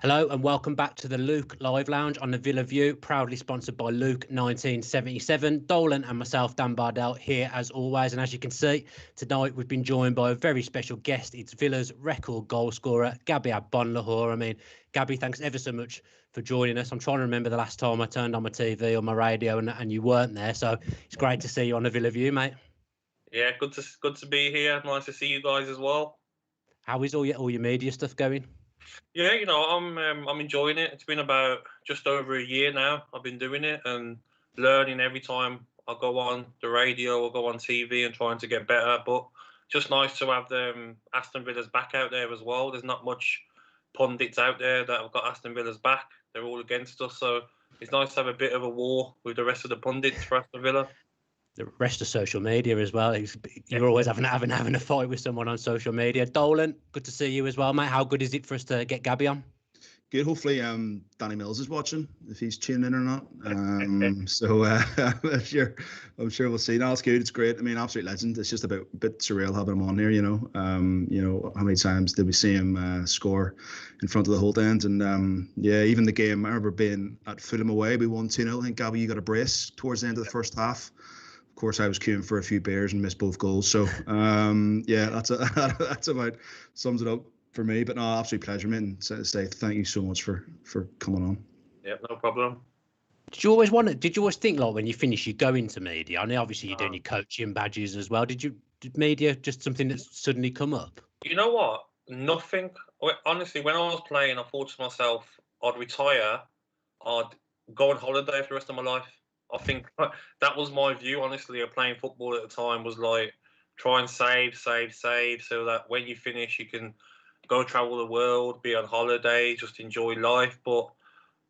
Hello and welcome back to the Luke Live Lounge on the Villa View, proudly sponsored by Luke 1977. Dolan and myself, Dan Bardell, here as always. And as you can see, tonight we've been joined by a very special guest. It's Villa's record goal scorer, Gabby Agbonlahor. I mean, Gabby, thanks ever so much for joining us. I'm trying to remember the last time I turned on my TV or my radio and you weren't there. So it's great to see you on the Villa View, mate. Yeah, good to be here. Nice to see you guys as well. How is all your media stuff going? Yeah, I'm enjoying it. It's been about just over a year now. I've been doing it and learning every time I go on the radio or go on TV and trying to get better. But just nice to have Aston Villa's back out there as well. There's not much pundits out there that have got Aston Villa's back. They're all against us, so it's nice to have a bit of a war with the rest of the pundits for Aston Villa. The rest of social media as well. You're always having a fight with someone on social media. Dolan, good to see you as well, mate. How good is it for us to get Gabby on? Good. Hopefully, Danny Mills is watching, if he's tuning in or not. I'm sure we'll see. No, it's good. It's great. I mean, absolute legend. It's just a bit surreal having him on here. How many times did we see him score in front of the Holt end? And even the game. I remember being at Fulham away. We won 2-0. I think Gabby, you got a brace towards the end of the first half. Of course, I was queuing for a few beers and missed both goals. So, that's about sums it up for me. But no, absolute pleasure, mate. And say thank you so much for coming on. Yeah, no problem. Did you always think, like, when you finish, you go into media? I know obviously you're doing your coaching badges as well. Did media just something that's suddenly come up? You know what? Nothing. Honestly, when I was playing, I thought to myself, I'd retire, I'd go on holiday for the rest of my life. I think that was my view, honestly, of playing football at the time, was like, try and save, so that when you finish, you can go travel the world, be on holiday, just enjoy life. But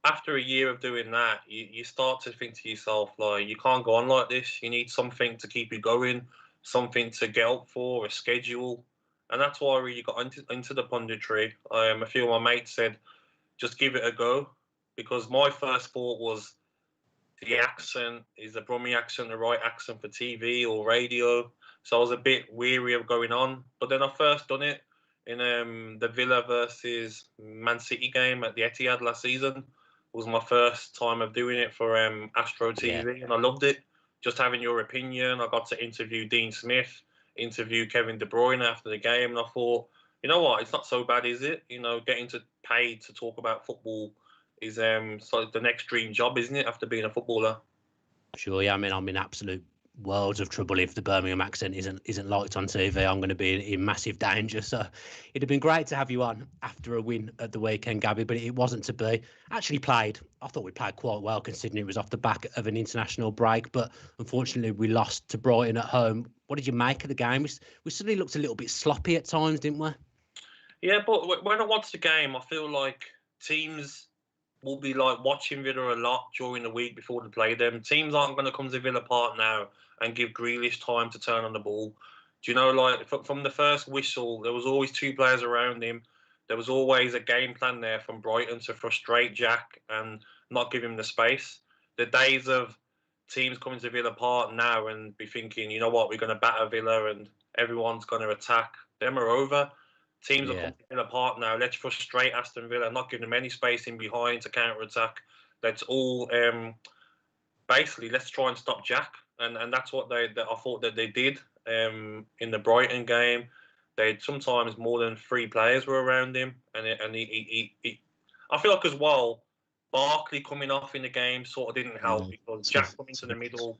after a year of doing that, you start to think to yourself, like, you can't go on like this. You need something to keep you going, something to get up for, a schedule. And that's why I really got into the punditry. A few of my mates said, just give it a go. Because my first thought was, the accent, is the Brummie accent the right accent for TV or radio? So I was a bit weary of going on. But then I first done it in the Villa versus Man City game at the Etihad last season. It was my first time of doing it for Astro TV, and I loved it. Just having your opinion. I got to interview Dean Smith, interview Kevin De Bruyne after the game, and I thought, you know what, it's not so bad, is it? Getting paid to talk about football is sort of the next dream job, isn't it, after being a footballer? Sure, yeah. I mean, I'm in absolute worlds of trouble if the Birmingham accent isn't liked on TV. I'm going to be in massive danger. So it'd have been great to have you on after a win at the weekend, Gabby, but it wasn't to be. I thought we played quite well considering it was off the back of an international break, but unfortunately we lost to Brighton at home. What did you make of the game? We suddenly looked a little bit sloppy at times, didn't we? Yeah, but when I watch the game, I feel like teams will be like watching Villa a lot during the week before they play them. Teams aren't going to come to Villa Park now and give Grealish time to turn on the ball. Do you know, like, from the first whistle, there was always two players around him. There was always a game plan there from Brighton to frustrate Jack and not give him the space. The days of teams coming to Villa Park now and be thinking, you know what, we're going to batter Villa and everyone's going to attack, them are over. Teams are coming apart now. Let's frustrate Aston Villa, not give them any space in behind to counter-attack. Let's all basically let's try and stop Jack, and that's what I thought that they did in the Brighton game. They had sometimes more than three players were around him, and he I feel like as well, Barkley coming off in the game sort of didn't help because Jack coming to the middle.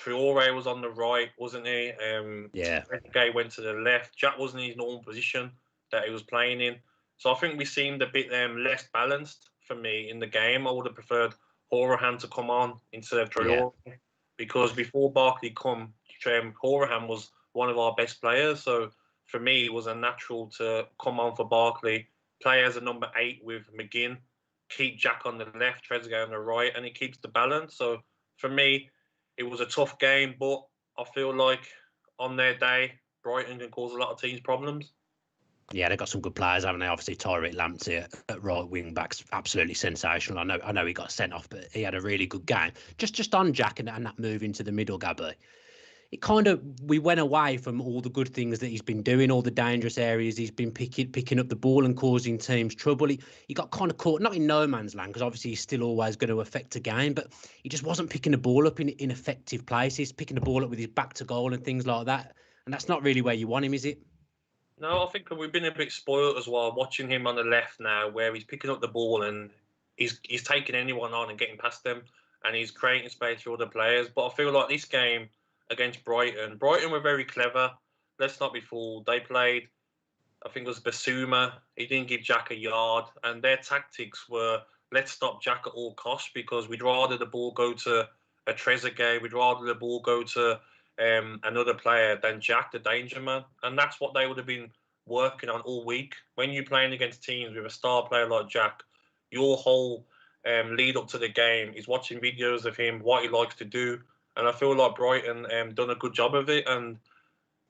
Traore was on the right, wasn't he? Trezeguet went to the left. Jack wasn't in his normal position that he was playing in. So I think we seemed a bit less balanced for me in the game. I would have preferred Hourihane to come on instead of Traore because before Barkley Hourihane was one of our best players. So for me, it was a natural to come on for Barkley, play as a number 8 with McGinn, keep Jack on the left, Trezeguet on the right, and it keeps the balance. So for me, it was a tough game, but I feel like on their day, Brighton can cause a lot of teams problems. Yeah, they've got some good players, haven't they? Obviously, Tyreek Lamptey at right wing back's absolutely sensational. I know he got sent off, but he had a really good game. Just on Jack and that move into the middle, Gabby. we went away from all the good things that he's been doing, all the dangerous areas he's been picking up the ball and causing teams trouble. He got kind of caught, not in no man's land, because obviously he's still always going to affect a game, but he just wasn't picking the ball up in effective places, picking the ball up with his back to goal and things like that. And that's not really where you want him, is it? No, I think we've been a bit spoiled as well, watching him on the left now, where he's picking up the ball and he's taking anyone on and getting past them, and he's creating space for other players. But I feel like this game against Brighton were very clever. Let's not be fooled. They played, I think it was Basuma. He didn't give Jack a yard, and their tactics were, let's stop Jack at all costs, because we'd rather the ball go to a Trezeguet, we'd rather the ball go to another player than Jack, the danger man. And that's what they would have been working on all week. When you're playing against teams with a star player like Jack, your whole lead up to the game is watching videos of him, what he likes to do. And I feel like Brighton done a good job of it. And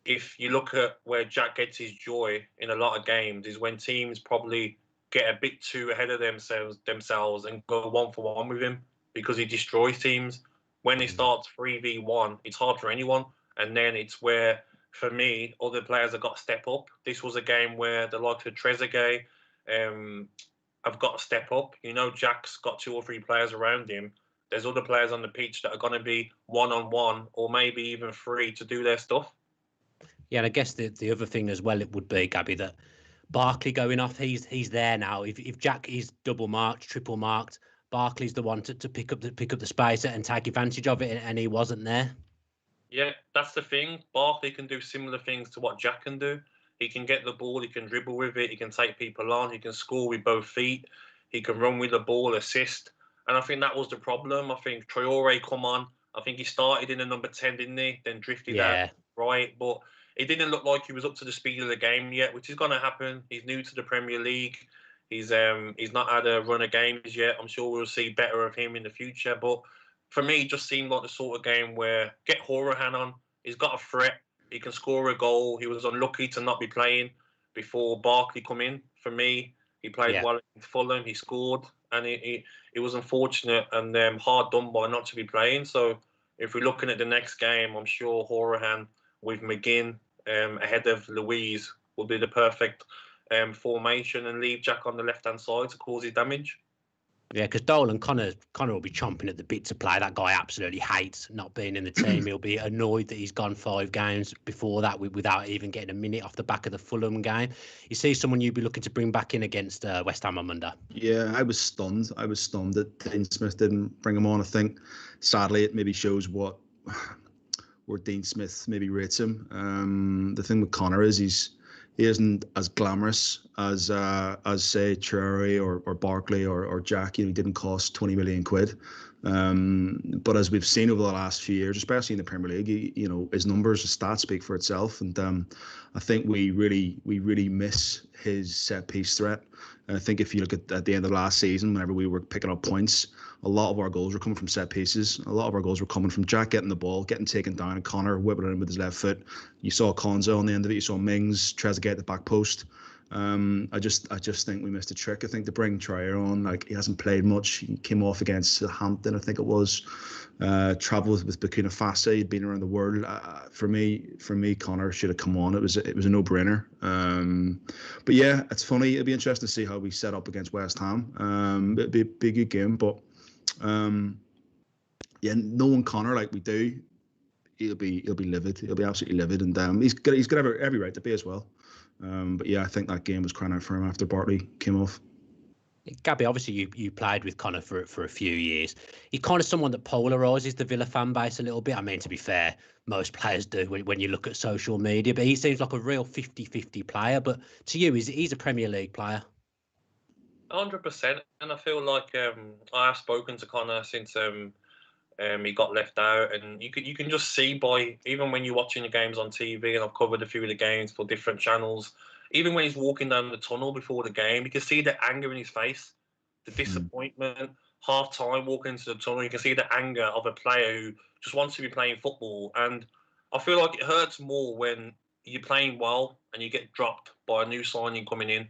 if you look at where Jack gets his joy in a lot of games, is when teams probably get a bit too ahead of themselves and go 1-for-1 with him, because he destroys teams. When he starts 3v1, it's hard for anyone. And then it's where, for me, other players have got to step up. This was a game where the likes of Trezeguet have got to step up. You know, Jack's got 2 or 3 players around him. There's other players on the pitch that are going to be 1-on-1 or maybe even 3 to do their stuff. Yeah, and I guess the other thing as well, it would be, Gabby, that Barkley going off, he's there now. If Jack is double marked, triple marked, Barkley's the one to pick up the space and take advantage of it, and he wasn't there. Yeah, that's the thing. Barkley can do similar things to what Jack can do. He can get the ball, he can dribble with it, he can take people on, he can score with both feet, he can run with the ball, assist. And I think that was the problem. I think Traore come on. I think he started in the number 10, didn't he? Then drifted out right, but it didn't look like he was up to the speed of the game yet, which is going to happen. He's new to the Premier League. He's not had a run of games yet. I'm sure we'll see better of him in the future. But for me, it just seemed like the sort of game where get Hourihane on. He's got a threat. He can score a goal. He was unlucky to not be playing before Barkley come in. For me, he played well in Fulham. He scored, and it was unfortunate and hard done by not to be playing. So if we're looking at the next game, I'm sure Hourihane with McGinn ahead of Louise will be the perfect formation and leave Jack on the left-hand side to cause his damage. Yeah, because Dolan, Connor will be chomping at the bit to play. That guy absolutely hates not being in the team. He'll be annoyed that he's gone 5 games before that without even getting a minute off the back of the Fulham game. You see someone you'd be looking to bring back in against West Ham on Monday? Yeah, I was stunned. That Dean Smith didn't bring him on. I think, sadly, it maybe shows where Dean Smith maybe rates him. The thing with Connor is he isn't as glamorous as say Traore or Barkley or Jack. You know, he didn't cost 20 million quid. But as we've seen over the last few years, especially in the Premier League, you know, his numbers, his stats speak for itself. And I think we really miss his set piece threat. And I think if you look at the end of last season, whenever we were picking up points, a lot of our goals were coming from set pieces. A lot of our goals were coming from Jack getting the ball, getting taken down, and Connor whipping it in with his left foot. You saw Konza on the end of it. You saw Mings, Trezeguet at the back post. I just think we missed a trick. I think to bring Traore on, like, he hasn't played much. He came off against Southampton, I think it was. Travelled with Burkina Faso. He'd been around the world. For me, Connor should have come on. It was a no-brainer. But yeah, it's funny. It'll be interesting to see how we set up against West Ham. It'll be a good game, but yeah, knowing Connor like we do, he'll be livid. He'll be absolutely livid, and he's got every right to be as well. But yeah, I think that game was crying out for him after Bartley came off. Gabby, obviously you played with Connor for a few years. He's kind of someone that polarises the Villa fan base a little bit. I mean, to be fair, most players do when you look at social media, but he seems like a real 50-50 player. But to you, he's a Premier League player. 100%, and I feel like I have spoken to Connor since he got left out, and you can just see by, even when you're watching the games on TV, and I've covered a few of the games for different channels, even when he's walking down the tunnel before the game, you can see the anger in his face, the disappointment. Half time walking into the tunnel, you can see the anger of a player who just wants to be playing football. And I feel like it hurts more when you're playing well and you get dropped by a new signing coming in.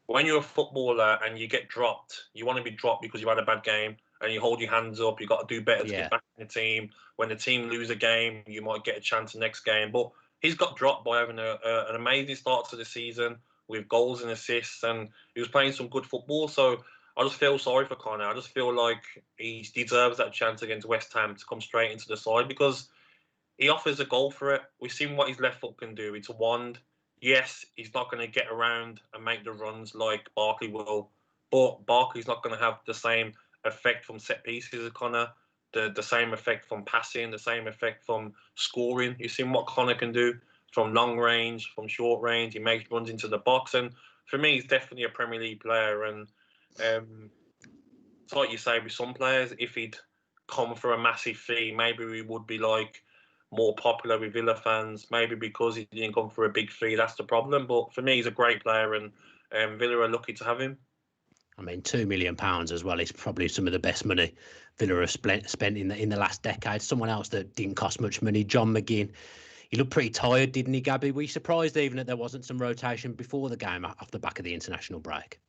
When you're a footballer and you get dropped, you want to be dropped because you had a bad game. and you hold your hands up. You've got to do better to Yeah. get back in the team. When the team lose a game, you might get a chance the next game. But he's got dropped by having an amazing start to the season with goals and assists, and he was playing some good football. So I just feel sorry for Conor. I just feel like he deserves that chance against West Ham to come straight into the side because he offers a goal for it. We've seen what his left foot can do. It's a wand. Yes, he's not going to get around and make the runs like Barkley will, but Barkley's not going to have the same effect from set pieces as Conor, the same effect from passing, the same effect from scoring. You've seen what Conor can do from long range, from short range. He makes runs into the box. And for me, he's definitely a Premier League player. And it's like you say with some players, if he'd come for a massive fee, maybe we would be like more popular with Villa fans. Maybe because he didn't come for a big fee, that's the problem. But for me, he's a great player, and Villa are lucky to have him. I mean, £2 million as well is probably some of the best money Villa have spent in the last decade. Someone else that didn't cost much money, John McGinn. He looked pretty tired, didn't he, Gabby? Were you surprised even that there wasn't some rotation before the game off the back of the international break?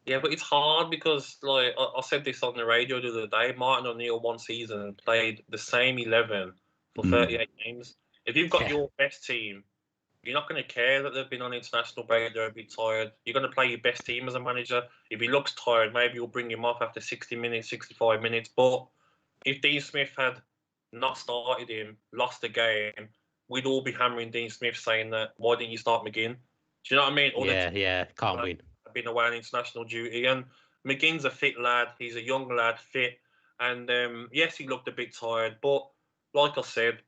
Yeah, but it's hard because, like, I said this on the radio the other day, Martin O'Neill one season played the same 11 for 38 games. If you've got your best team, you're not going to care that they've been on international break, they're a bit tired. You're going to play your best team as a manager. If he looks tired, maybe you'll bring him off after 60 minutes, 65 minutes. But if Dean Smith had not started him, lost the game, we'd all be hammering Dean Smith saying that, why didn't you start McGinn? Do you know what I mean? Can't win. Been away on international duty, and McGinn's a fit lad. He's a young lad, fit, and yes, he looked a bit tired. But like I said,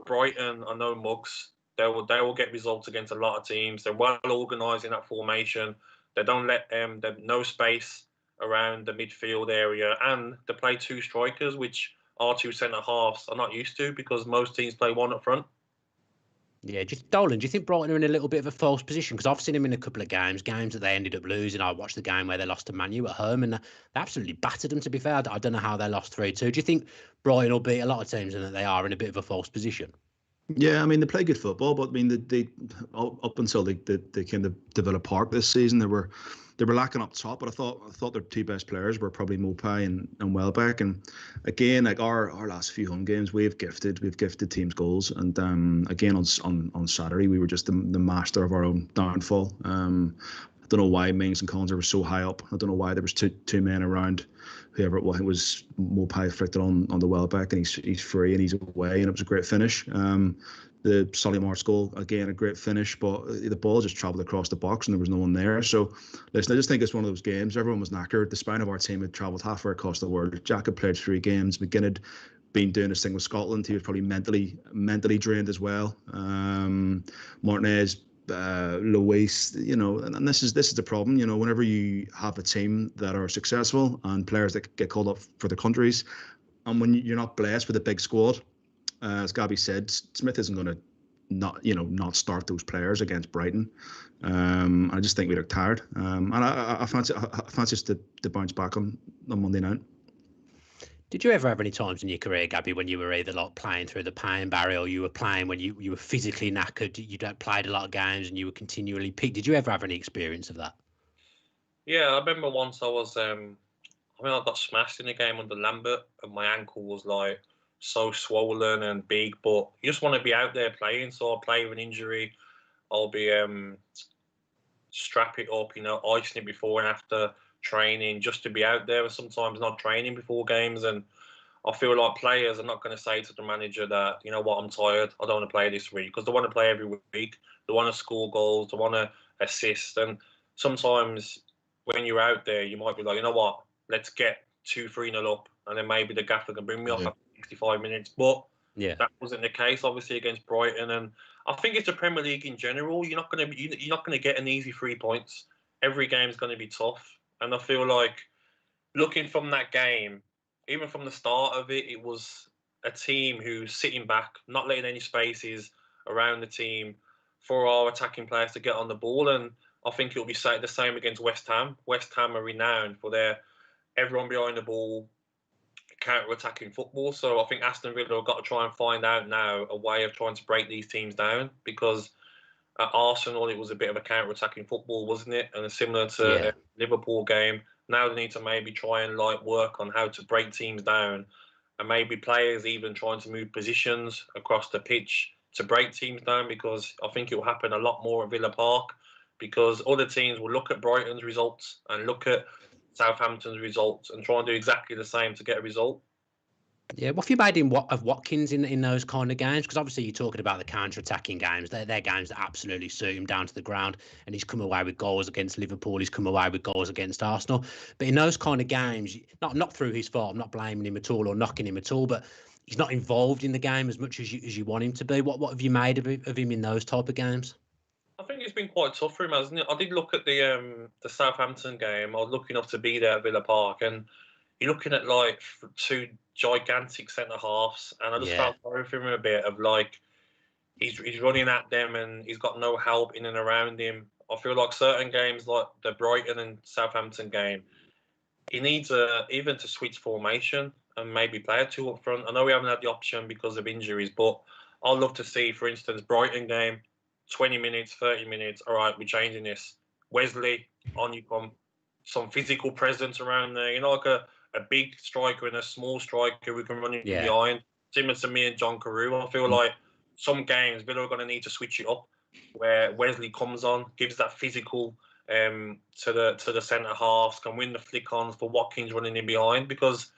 Brighton are no mugs. They will get results against a lot of teams. They're well organised in that formation. They don't let there's no space around the midfield area, and they play two strikers, which our two centre halves are not used to because most teams play one up front. Yeah, Dolan, do you think Brighton are in a little bit of a false position? Because I've seen them in a couple of games that they ended up losing. I watched the game where they lost to Man U at home, and they absolutely battered them, to be fair. I don't know how they lost 3-2. Do you think Brighton will beat a lot of teams and that they are in a bit of a false position? Yeah, I mean, they play good football, but I mean, they up until they kind of developed Park this season, they were lacking up top. But I thought their two best players were probably Mopai and Welbeck. And again, like our last few home games, we've gifted teams goals. And again on Saturday, we were just the master of our own downfall. I don't know why Mings and Collins were so high up. I don't know why there was two men around. Whoever it was, Mopai flicked it on the Welbeck, and he's free and he's away, and it was a great finish. The Solly goal, again, a great finish, but the ball just travelled across the box and there was no one there. So, listen, I just think it's one of those games. Everyone was knackered. The spine of our team had travelled halfway across the world. Jack had played 3 games. McGinn had been doing his thing with Scotland. He was probably mentally drained as well. Martinez, Luis, and this is the problem. Whenever you have a team that are successful and players that get called up for the countries, and when you're not blessed with a big squad, as Gabby said, Smith isn't going to not start those players against Brighton. I just think we look tired, and I fancy us to bounce back on Monday night. Did you ever have any times in your career, Gabby, when you were either like playing through the pain barrier or you were playing when you were physically knackered, you played a lot of games and you were continually peaked? Did you ever have any experience of that? Yeah, I remember once I was, I got smashed in a game under Lambert and my ankle was like so swollen and big, but you just want to be out there playing. So I'll play with an injury. I'll be strap it up, icing it before and after training just to be out there, and sometimes not training before games. And I feel like players are not going to say to the manager that, you know what, I'm tired, I don't want to play this week, because they want to play every week. They want to score goals, they want to assist. And sometimes when you're out there, you might be like, you know what, let's get 2-3-0 up, and then maybe the gaffer can bring me off after 65 minutes. But that wasn't the case, obviously, against Brighton. And I think it's the Premier League in general. You're not going to get an easy 3 points. Every game's going to be tough. And I feel like looking from that game, even from the start of it, it was a team who's sitting back, not letting any spaces around the team for our attacking players to get on the ball. And I think it'll be the same against West Ham. West Ham are renowned for their everyone behind the ball, counter-attacking football. So I think Aston Villa have got to try and find out now a way of trying to break these teams down, because at Arsenal, it was a bit of a counter-attacking football, wasn't it? And similar to Liverpool game, Now they need to maybe try and like work on how to break teams down, and maybe players even trying to move positions across the pitch to break teams down, because I think it will happen a lot more at Villa Park, because other teams will look at Brighton's results and look at Southampton's results and try and do exactly the same to get a result. Yeah, what have you made of Watkins in those kind of games? Because obviously you're talking about the counter-attacking games. They're games that absolutely suit him down to the ground, and he's come away with goals against Liverpool. He's come away with goals against Arsenal. But in those kind of games, not through his fault, I'm not blaming him at all or knocking him at all, but he's not involved in the game as much as you want him to be. What have you made of him in those type of games? I think it's been quite tough for him, hasn't it? I did look at the Southampton game. I was lucky enough to be there at Villa Park, and you're looking at like two gigantic centre halves, and I just felt sorry for him a bit of like he's running at them and he's got no help in and around him. I feel like certain games like the Brighton and Southampton game, he needs even to switch formation and maybe play a two up front. I know we haven't had the option because of injuries, but I'd love to see, for instance, Brighton game, 20 minutes, 30 minutes. All right, we're changing this. Wesley, on you come. Some physical presence around there. You know, like a big striker and a small striker who can run in behind. Similar to me and John Carew. I feel like some games Villa are going to need to switch it up, where Wesley comes on, gives that physical to the centre halves, can win the flick-ons for Watkins running in behind. Because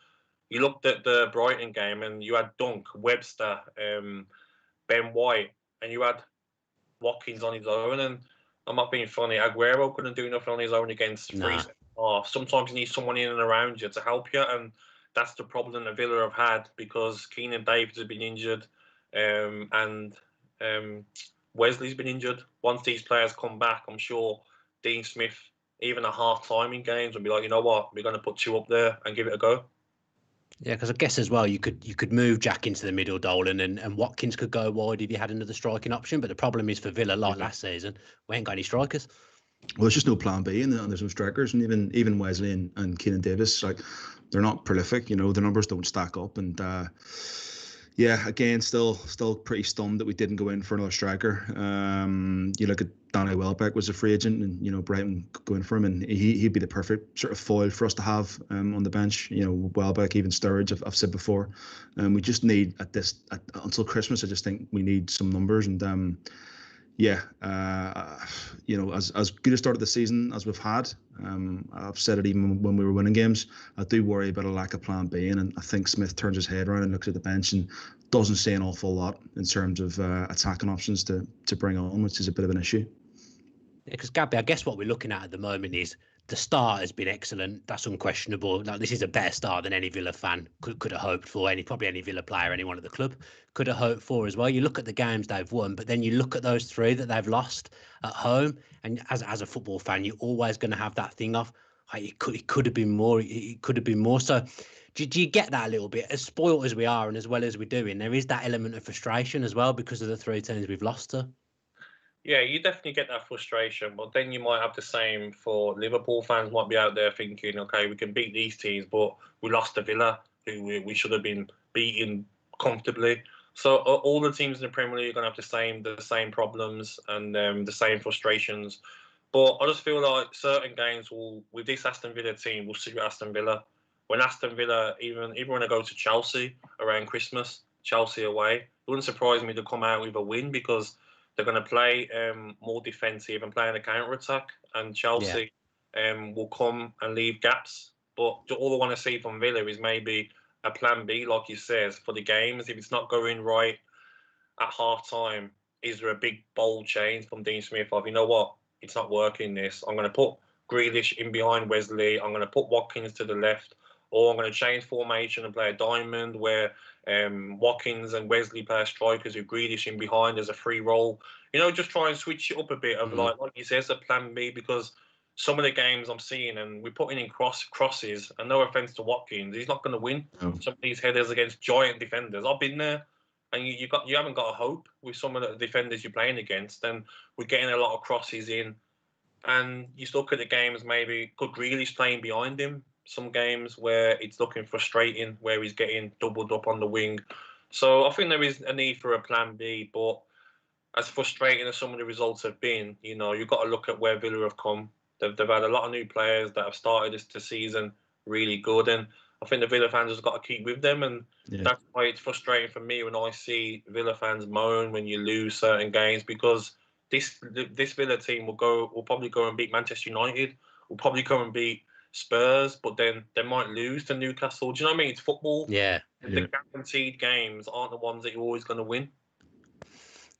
you looked at the Brighton game and you had Dunk, Webster, Ben White, and you had Watkins on his own. And I'm not being funny, Aguero couldn't do nothing on his own against three centre halves. Sometimes you need someone in and around you to help you, and that's the problem that Villa have had, because Keenan Davis has been injured, and Wesley's been injured. Once these players come back, I'm sure Dean Smith, even at half-time in games, will be like, you know what, we're going to put two up there and give it a go. Yeah, because I guess as well you could move Jack into the middle, Dolan, and Watkins could go wide if you had another striking option. But the problem is for Villa, like last season, we ain't got any strikers. Well, there's just no plan B, and there's no strikers, and even Wesley and Keenan Davis, like, they're not prolific. You know, the numbers don't stack up, and again, still pretty stunned that we didn't go in for another striker. You look at Danny Welbeck was a free agent, and you know, Brighton going for him, and he'd be the perfect sort of foil for us to have on the bench. You know, Welbeck, even Sturridge, I've said before. We just need until Christmas. I just think we need some numbers, and you know, as good a start of the season as we've had, I've said it even when we were winning games, I do worry about a lack of plan B, and I think Smith turns his head around and looks at the bench and doesn't say an awful lot in terms of attacking options to bring on, which is a bit of an issue. Yeah, because Gabby, I guess what we're looking at the moment is the start has been excellent. That's unquestionable. Like, this is a better start than any Villa fan could have hoped for. Probably any Villa player, anyone at the club could have hoped for as well. You look at the games they've won, but then you look at those three that they've lost at home, and as a football fan, you're always going to have that thing of, hey, it could have been more. It could have been more. So, do you get that a little bit? As spoiled as we are, and as well as we're doing, there is that element of frustration as well because of the three teams we've lost to. Yeah, you definitely get that frustration, but then you might have the same for Liverpool fans. Might be out there thinking, okay, we can beat these teams, but we lost to Villa, who we should have been beating comfortably. So all the teams in the Premier League are going to have the same problems and the same frustrations. But I just feel like certain games with this Aston Villa team, will suit Aston Villa. When Aston Villa, even when I go to Chelsea around Christmas, Chelsea away, it wouldn't surprise me to come out with a win, because they're going to play more defensive and play on a counter-attack, and Chelsea will come and leave gaps. But all I want to see from Villa is maybe a plan B, like you says, for the games. If it's not going right at half-time, is there a big, bold change from Dean Smith of, you know what, it's not working this. I'm going to put Grealish in behind Wesley. I'm going to put Watkins to the left. Or I'm going to change formation and play a diamond where Watkins and Wesley play strikers with Grealish in behind as a free roll. You know, just try and switch it up a bit of like you said, a plan B, because some of the games I'm seeing, and we're putting in crosses, and no offense to Watkins, he's not going to win some of these headers against giant defenders. I've been there, and you haven't got a hope with some of the defenders you're playing against, and we're getting a lot of crosses in. And you look at the games, maybe could Grealish playing behind him? Some games where it's looking frustrating, where he's getting doubled up on the wing. So I think there is a need for a plan B, but as frustrating as some of the results have been, you know, you've got to look at where Villa have come. They've had a lot of new players that have started this season really good, and I think the Villa fans have got to keep with them, and that's why it's frustrating for me when I see Villa fans moan when you lose certain games, because this Villa team will probably go and beat Manchester United, will probably go and beat Spurs, but then they might lose to Newcastle. Do you know what I mean? It's football. Yeah. The guaranteed games aren't the ones that you're always going to win.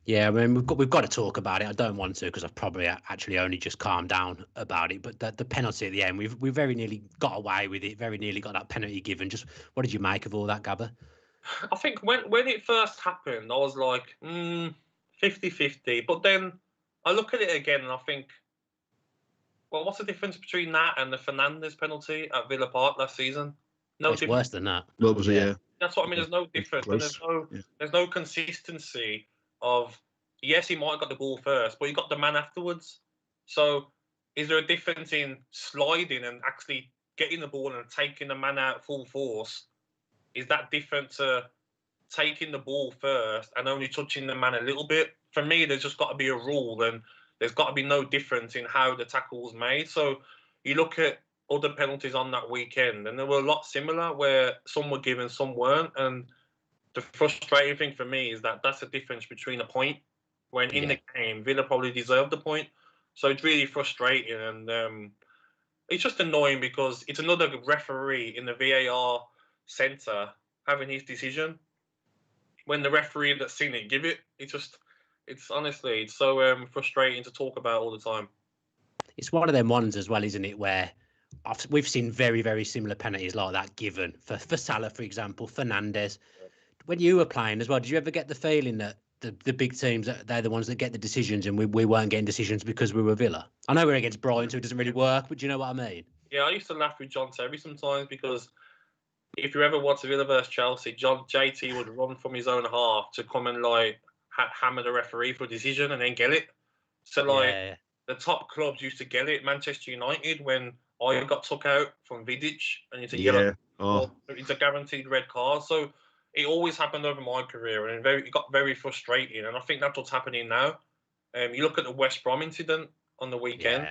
Yeah, I mean, we've got to talk about it. I don't want to because I've probably actually only just calmed down about it. But the penalty at the end, we very nearly got away with it. Very nearly got that penalty given. Just what did you make of all that, Gabba? I think when it first happened, I was like, 50-50. But then I look at it again and I think, well, what's the difference between that and the Fernandes penalty at Villa Park last season? No It's worse than that. What was it? Yeah. That's what I mean. There's no difference. And there's no consistency of, yes, he might have got the ball first, but he got the man afterwards. So is there a difference in sliding and actually getting the ball and taking the man out full force? Is that different to taking the ball first and only touching the man a little bit? For me, there's just got to be a rule, and there's got to be no difference in how the tackle was made. So you look at other penalties on that weekend, and there were a lot similar where some were given, some weren't. And the frustrating thing for me is that that's the difference between a point, when in the game, Villa probably deserved the point. So it's really frustrating, and it's just annoying because it's another referee in the VAR centre having his decision when the referee that's seen it give it. It's honestly, it's so frustrating to talk about all the time. It's one of them ones as well, isn't it, where we've seen very, very similar penalties like that given for Salah, for example, Fernandes. When you were playing as well, did you ever get the feeling that the big teams, they're the ones that get the decisions and we weren't getting decisions because we were Villa? I know we're against Brighton, so it doesn't really work, but do you know what I mean? Yeah, I used to laugh with John Terry sometimes because if you ever watch Villa versus Chelsea, JT would run from his own half to come and like hammer the referee for a decision and then get it. So like the top clubs used to get it. Manchester United, when I got took out from Vidic and it's a yellow, it's a guaranteed red card. So it always happened over my career, and it got very frustrating. And I think that's what's happening now. You look at the West Brom incident on the weekend.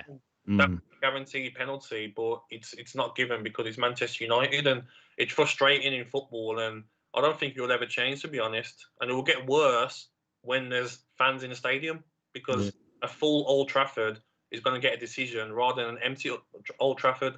That's a guaranteed penalty, but it's not given because it's Manchester United, and it's frustrating in football. And I don't think it will ever change, to be honest. And it will get worse when there's fans in the stadium, because a full Old Trafford is going to get a decision rather than an empty Old Trafford.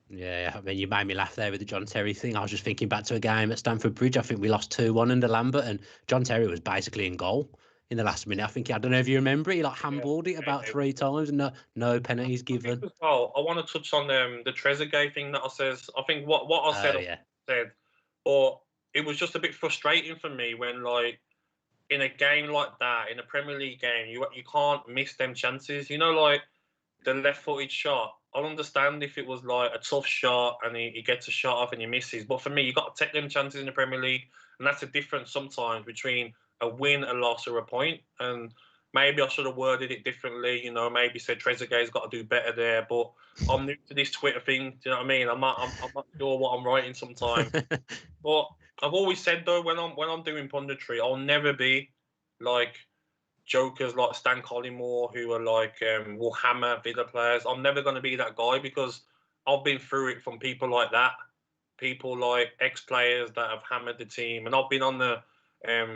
Yeah, I mean, you made me laugh there with the John Terry thing. I was just thinking back to a game at Stamford Bridge. I think we lost 2-1 under Lambert, and John Terry was basically in goal in the last minute. I don't know if you remember it, he like handballed it about 3 times, and no penalties given. Well, I want to touch on the Trezeguet thing that I says. I think what I said, I said, but it was just a bit frustrating for me when, like, in a game like that, in a Premier League game, you can't miss them chances. You know, like the left-footed shot. I'll understand if it was like a tough shot and he gets a shot off and he misses. But for me, you got to take them chances in the Premier League, and that's the difference sometimes between a win, a loss, or a point. And maybe I should have worded it differently. You know, maybe said Trezeguet's got to do better there. But I'm new to this Twitter thing. Do you know what I mean? I'm not sure what I'm writing sometimes. But I've always said though, when I'm doing punditry, I'll never be like jokers like Stan Collymore who are like will hammer Villa players. I'm never going to be that guy because I've been through it from people like that, people like ex-players that have hammered the team, and I've been on the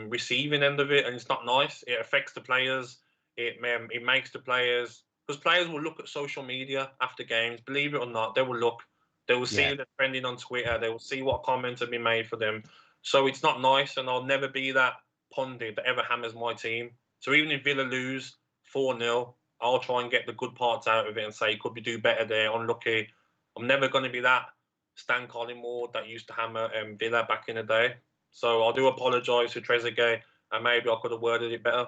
receiving end of it, and it's not nice. It affects the players. It makes the players, because players will look at social media after games. Believe it or not, they will look. They will see the trending on Twitter. They will see what comments have been made for them. So it's not nice, and I'll never be that pundit that ever hammers my team. So even if Villa lose 4-0, I'll try and get the good parts out of it and say, could we do better there? Unlucky. I'm never going to be that Stan Collymore that used to hammer Villa back in the day. So I do apologise to Trezeguet, and maybe I could have worded it better.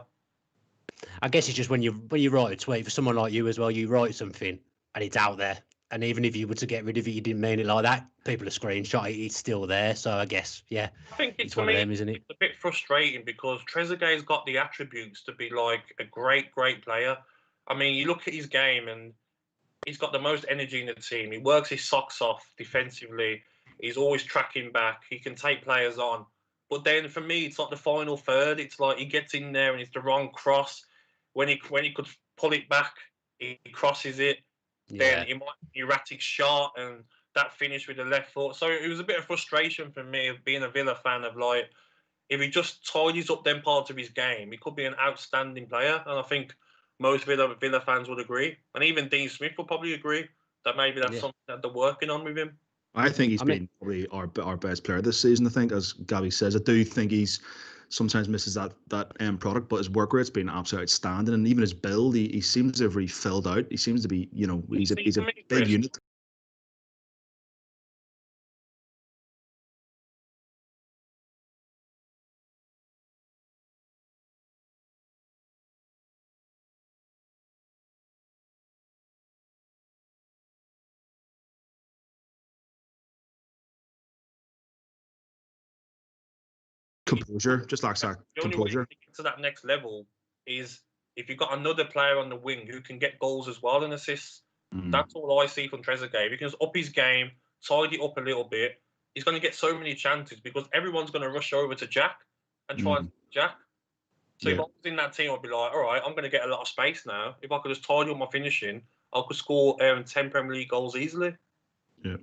I guess it's just when you write a tweet, for someone like you as well, you write something and it's out there. And even if you were to get rid of it, you didn't mean it like that. People are screenshot it, it's still there. So I guess, I think it's one of them, isn't it? It's a bit frustrating because Trezeguet's got the attributes to be like a great player. I mean, you look at his game and he's got the most energy in the team. He works his socks off defensively. He's always tracking back. He can take players on. But then for me, it's like the final third. It's like he gets in there and it's the wrong cross. When he could pull it back, he crosses it. then it might be an erratic shot and that finish with the left foot. So it was a bit of frustration for me of being a Villa fan of like, if he just tidies up them parts of his game, he could be an outstanding player. And I think most Villa fans would agree. And even Dean Smith will probably agree that maybe that's something that they're working on with him. I think he's been probably our best player this season. I think, as Gabby says, I do think he's sometimes misses that end product, but his work rate's been absolutely outstanding. And even his build, he seems to have really filled out. He seems to be, he's a big unit. Composure, just like that. The only way to get to that next level is if you've got another player on the wing who can get goals as well and assists. That's all I see from Trezeguet. He can up his game, tidy up a little bit. He's going to get so many chances because everyone's going to rush over to Jack and try and Jack. So if I was in that team, I'd be like, all right, I'm going to get a lot of space now. If I could just tidy up my finishing, I could score 10 Premier League goals easily. Yeah.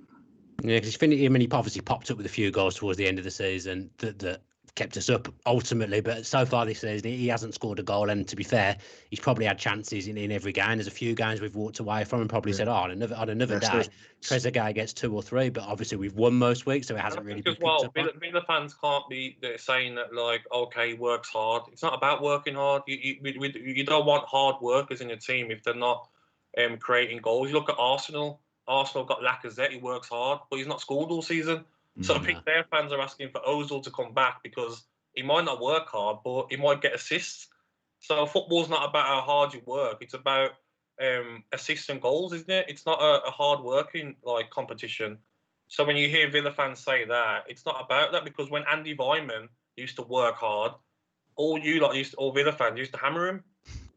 Yeah, because he obviously popped up with a few goals towards the end of the season that kept us up ultimately, but so far this season he hasn't scored a goal. And to be fair, he's probably had chances in every game. There's a few games we've walked away from and probably said, on another day, Trezeguet gets 2 or 3, but obviously we've won most weeks, so it hasn't really been picked up. Villa fans can't be saying that like, okay, he works hard. It's not about working hard. You don't want hard workers in your team if they're not creating goals. You look at Arsenal. Arsenal got Lacazette. He works hard, but he's not scored all season. So I think their fans are asking for Ozil to come back because he might not work hard, but he might get assists. So football's not about how hard you work; it's about assists and goals, isn't it? It's not a hard working like competition. So when you hear Villa fans say that, it's not about that because when Andy Weimann used to work hard, all Villa fans used to hammer him.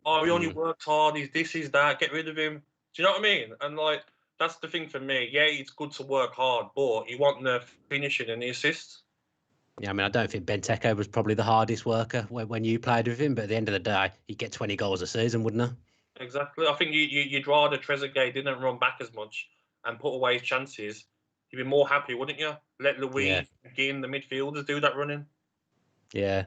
Oh, he only works hard. He's this, he's that. Get rid of him. Do you know what I mean? And like. That's the thing for me. Yeah, it's good to work hard, but you want the finishing and the assists. Yeah, I mean, I don't think Benteke was probably the hardest worker when you played with him, but at the end of the day, he'd get 20 goals a season, wouldn't he? Exactly. I think you'd rather Trezeguet didn't run back as much and put away his chances. You'd be more happy, wouldn't you? Let Louise, again, the midfielders do that running. Yeah.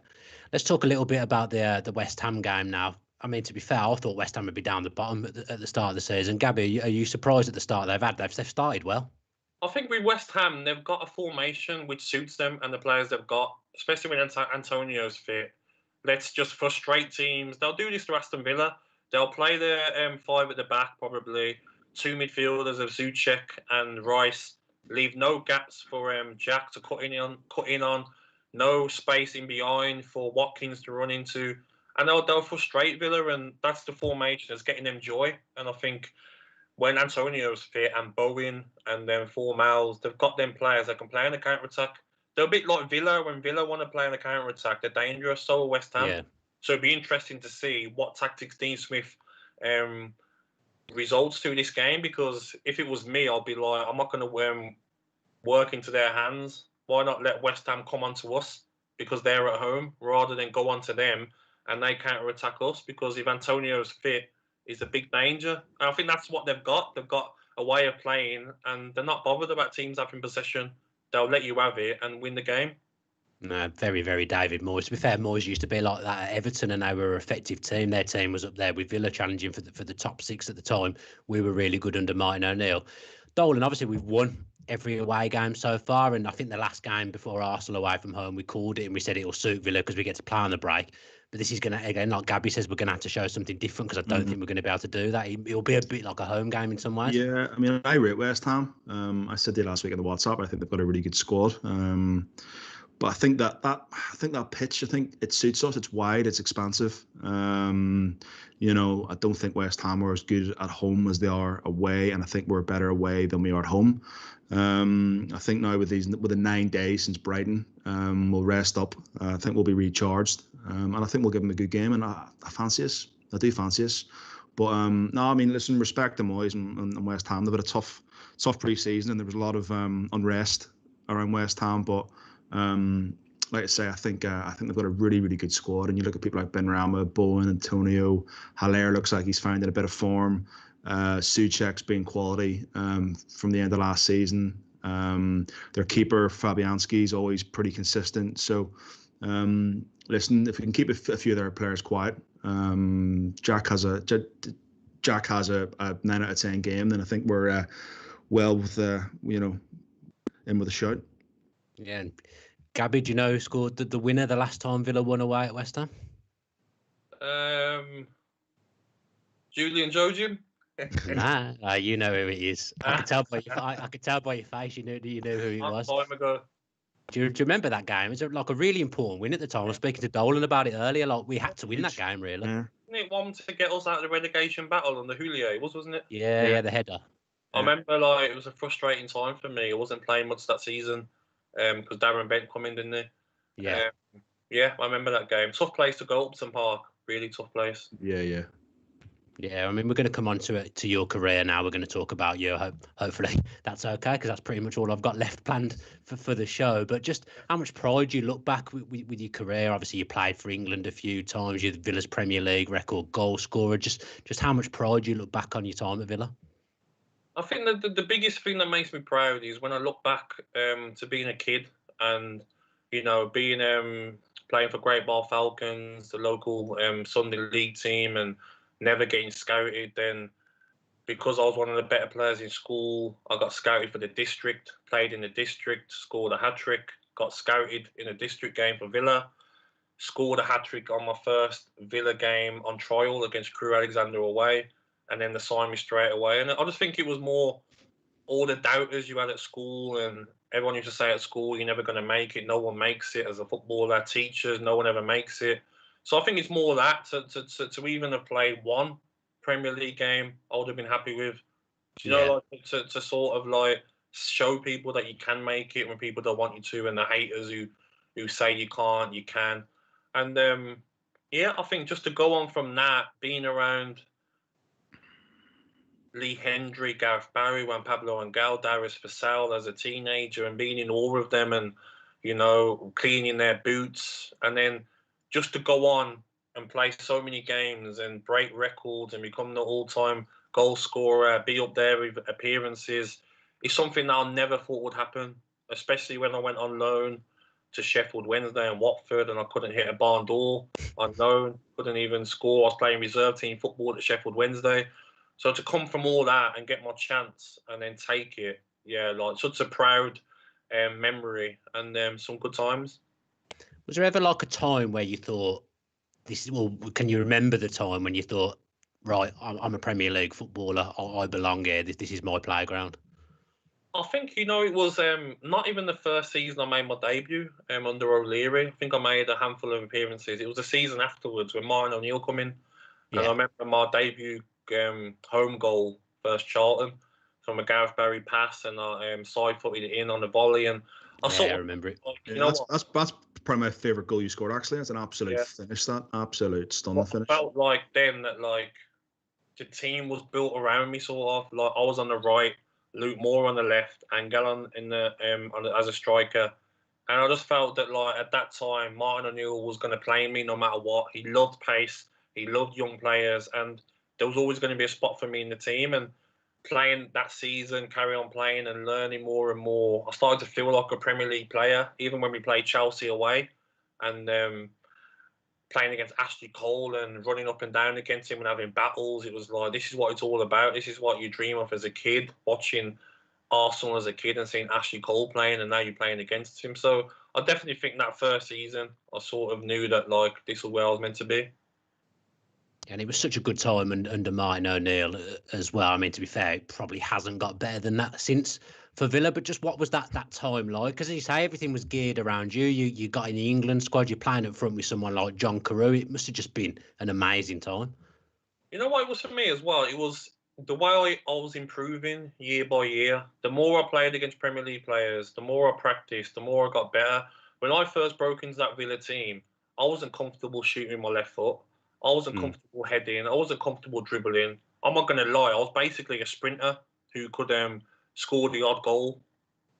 Let's talk a little bit about the West Ham game now. I mean, to be fair, I thought West Ham would be down the bottom at the start of the season. Gabby, are you surprised at the start they've had? They've started well. I think with West Ham, they've got a formation which suits them and the players they've got, especially when Antonio's fit. Let's just frustrate teams. They'll do this to Aston Villa. They'll play their 5 at the back, probably 2 midfielders of Souček and Rice. Leave no gaps for Jack to cut in on. No space in behind for Watkins to run into. And they'll frustrate Villa, and that's the formation that's getting them joy. And I think when Antonio's fit and Bowen and then Formals, they've got them players that can play on the counter-attack. They're a bit like Villa. When Villa want to play on the counter-attack, they're dangerous. So are West Ham. Yeah. So it'd be interesting to see what tactics Dean Smith results to this game, because if it was me, I'd be like, I'm not going to work into their hands. Why not let West Ham come onto us because they're at home rather than go onto them and they counter-attack us? Because if Antonio's fit, he's a big danger. And I think that's what they've got. They've got a way of playing, and they're not bothered about teams having possession. They'll let you have it and win the game. No, very, very David Moyes. To be fair, Moyes used to be like that at Everton, and they were an effective team. Their team was up there with Villa, challenging for the top 6 at the time. We were really good under Martin O'Neill. Dolan, obviously, we've won every away game so far, and I think the last game before Arsenal away from home, we called it and we said it will suit Villa because we get to play on the break. But this is going to, again, like Gabby says, we're going to have to show something different because I don't think we're going to be able to do that. It'll be a bit like a home game in some ways. Yeah, I mean, I rate West Ham. I said it last week on the WhatsApp. I think they've got a really good squad. But I think that pitch, I think it suits us. It's wide, it's expansive. You know, I don't think West Ham are as good at home as they are away, and I think we're better away than we are at home. I think now with the 9 days since Brighton, we'll rest up. I think we'll be recharged, and I think we'll give them a good game. And I fancy us. I do fancy us. But no, I mean, listen, respect the Moyes and West Ham. They've had a tough pre-season, and there was a lot of unrest around West Ham. But like I say, I think they've got a really, really good squad. And you look at people like Benrahma, Bowen, Antonio, Haller looks like he's finding a bit of form. Souček's been quality from the end of last season. Their keeper Fabianski's always pretty consistent. So listen, if we can keep a few of their players quiet, Jack has a 9 out of 10 game, then I think we're well with in with a shout. Yeah. And Gabby, do you know who scored the winner the last time Villa won away at West Ham? Julian Jojian. Nah, you know who it is. I could tell by your face. You knew who he was. Time ago. Do you remember that game? It was like a really important win at the time. I was speaking to Dolan about it earlier. Like we had to win that game, really. Yeah. Wasn't it one to get us out of the relegation battle on the Houllier? Wasn't it? Yeah, the header. I remember it was a frustrating time for me. I wasn't playing much that season because Darren Bent come in, didn't he? Yeah. Yeah, I remember that game. Tough place to go, Upton Park. Really tough place. Yeah. Yeah, I mean, we're going to come on to your career now. We're going to talk about you. Hopefully that's okay, because that's pretty much all I've got left planned for the show. But just how much pride you look back with your career. Obviously, you played for England a few times. You're Villa's Premier League record goal scorer. Just how much pride you look back on your time at Villa. I think that the biggest thing that makes me proud is when I look back to being a kid and, being playing for Great Bar Falcons, the local Sunday League team, and never getting scouted. Then because I was one of the better players in school, I got scouted for the district, played in the district, scored a hat-trick, got scouted in a district game for Villa, scored a hat-trick on my first Villa game on trial against Crewe Alexander away, and then they signed me straight away. And I just think it was more all the doubters you had at school, and everyone used to say at school, you're never going to make it. No one makes it as a footballer. Teachers, no one ever makes it. So I think it's more that to even have played one Premier League game, I would have been happy with. To sort of show people that you can make it when people don't want you to, and the haters who say you can't, you can. And I think just to go on from that, being around Lee Hendry, Gareth Barry, Juan Pablo Angel, Darius Vassell as a teenager, and being in awe of them, and cleaning their boots, and then just to go on and play so many games and break records and become the all-time goal scorer, be up there with appearances, is something that I never thought would happen, especially when I went on loan to Sheffield Wednesday and Watford, and I couldn't hit a barn door on loan, couldn't even score. I was playing reserve team football at Sheffield Wednesday. So to come from all that and get my chance and then take it, such a proud memory and some good times. Was there ever a time where you thought, can you remember the time when you thought, right, I'm a Premier League footballer, I belong here, this is my playground? I think, it was not even the first season I made my debut under O'Leary. I think I made a handful of appearances. It was the season afterwards when Martin O'Neill come in. Yeah. And I remember my debut home goal versus Charlton from a Gareth Barry pass, and I side-footed it in on the volley. And I remember it. That's probably my favourite goal you scored, actually. It's an absolute finish, that. Absolute stunning finish. I felt like then that the team was built around me, sort of. I was on the right, Luke Moore on the left, Angel as a striker. And I just felt that at that time, Martin O'Neill was going to play me no matter what. He loved pace, he loved young players, and there was always going to be a spot for me in the team. And playing that season, carry on playing and learning more and more, I started to feel like a Premier League player, even when we played Chelsea away and playing against Ashley Cole and running up and down against him and having battles. It was this is what it's all about. This is what you dream of as a kid, watching Arsenal as a kid and seeing Ashley Cole playing, and now you're playing against him. So I definitely think that first season, I sort of knew that this was where I was meant to be. And it was such a good time under Martin O'Neill as well. I mean, to be fair, it probably hasn't got better than that since for Villa. But just what was that time like? Because as you say, everything was geared around you. You got in the England squad. You're playing up front with someone like John Carew. It must have just been an amazing time. You know what it was for me as well? It was the way I was improving year by year. The more I played against Premier League players, the more I practiced, the more I got better. When I first broke into that Villa team, I wasn't comfortable shooting my left foot. I wasn't comfortable heading. I wasn't comfortable dribbling. I'm not going to lie. I was basically a sprinter who could score the odd goal.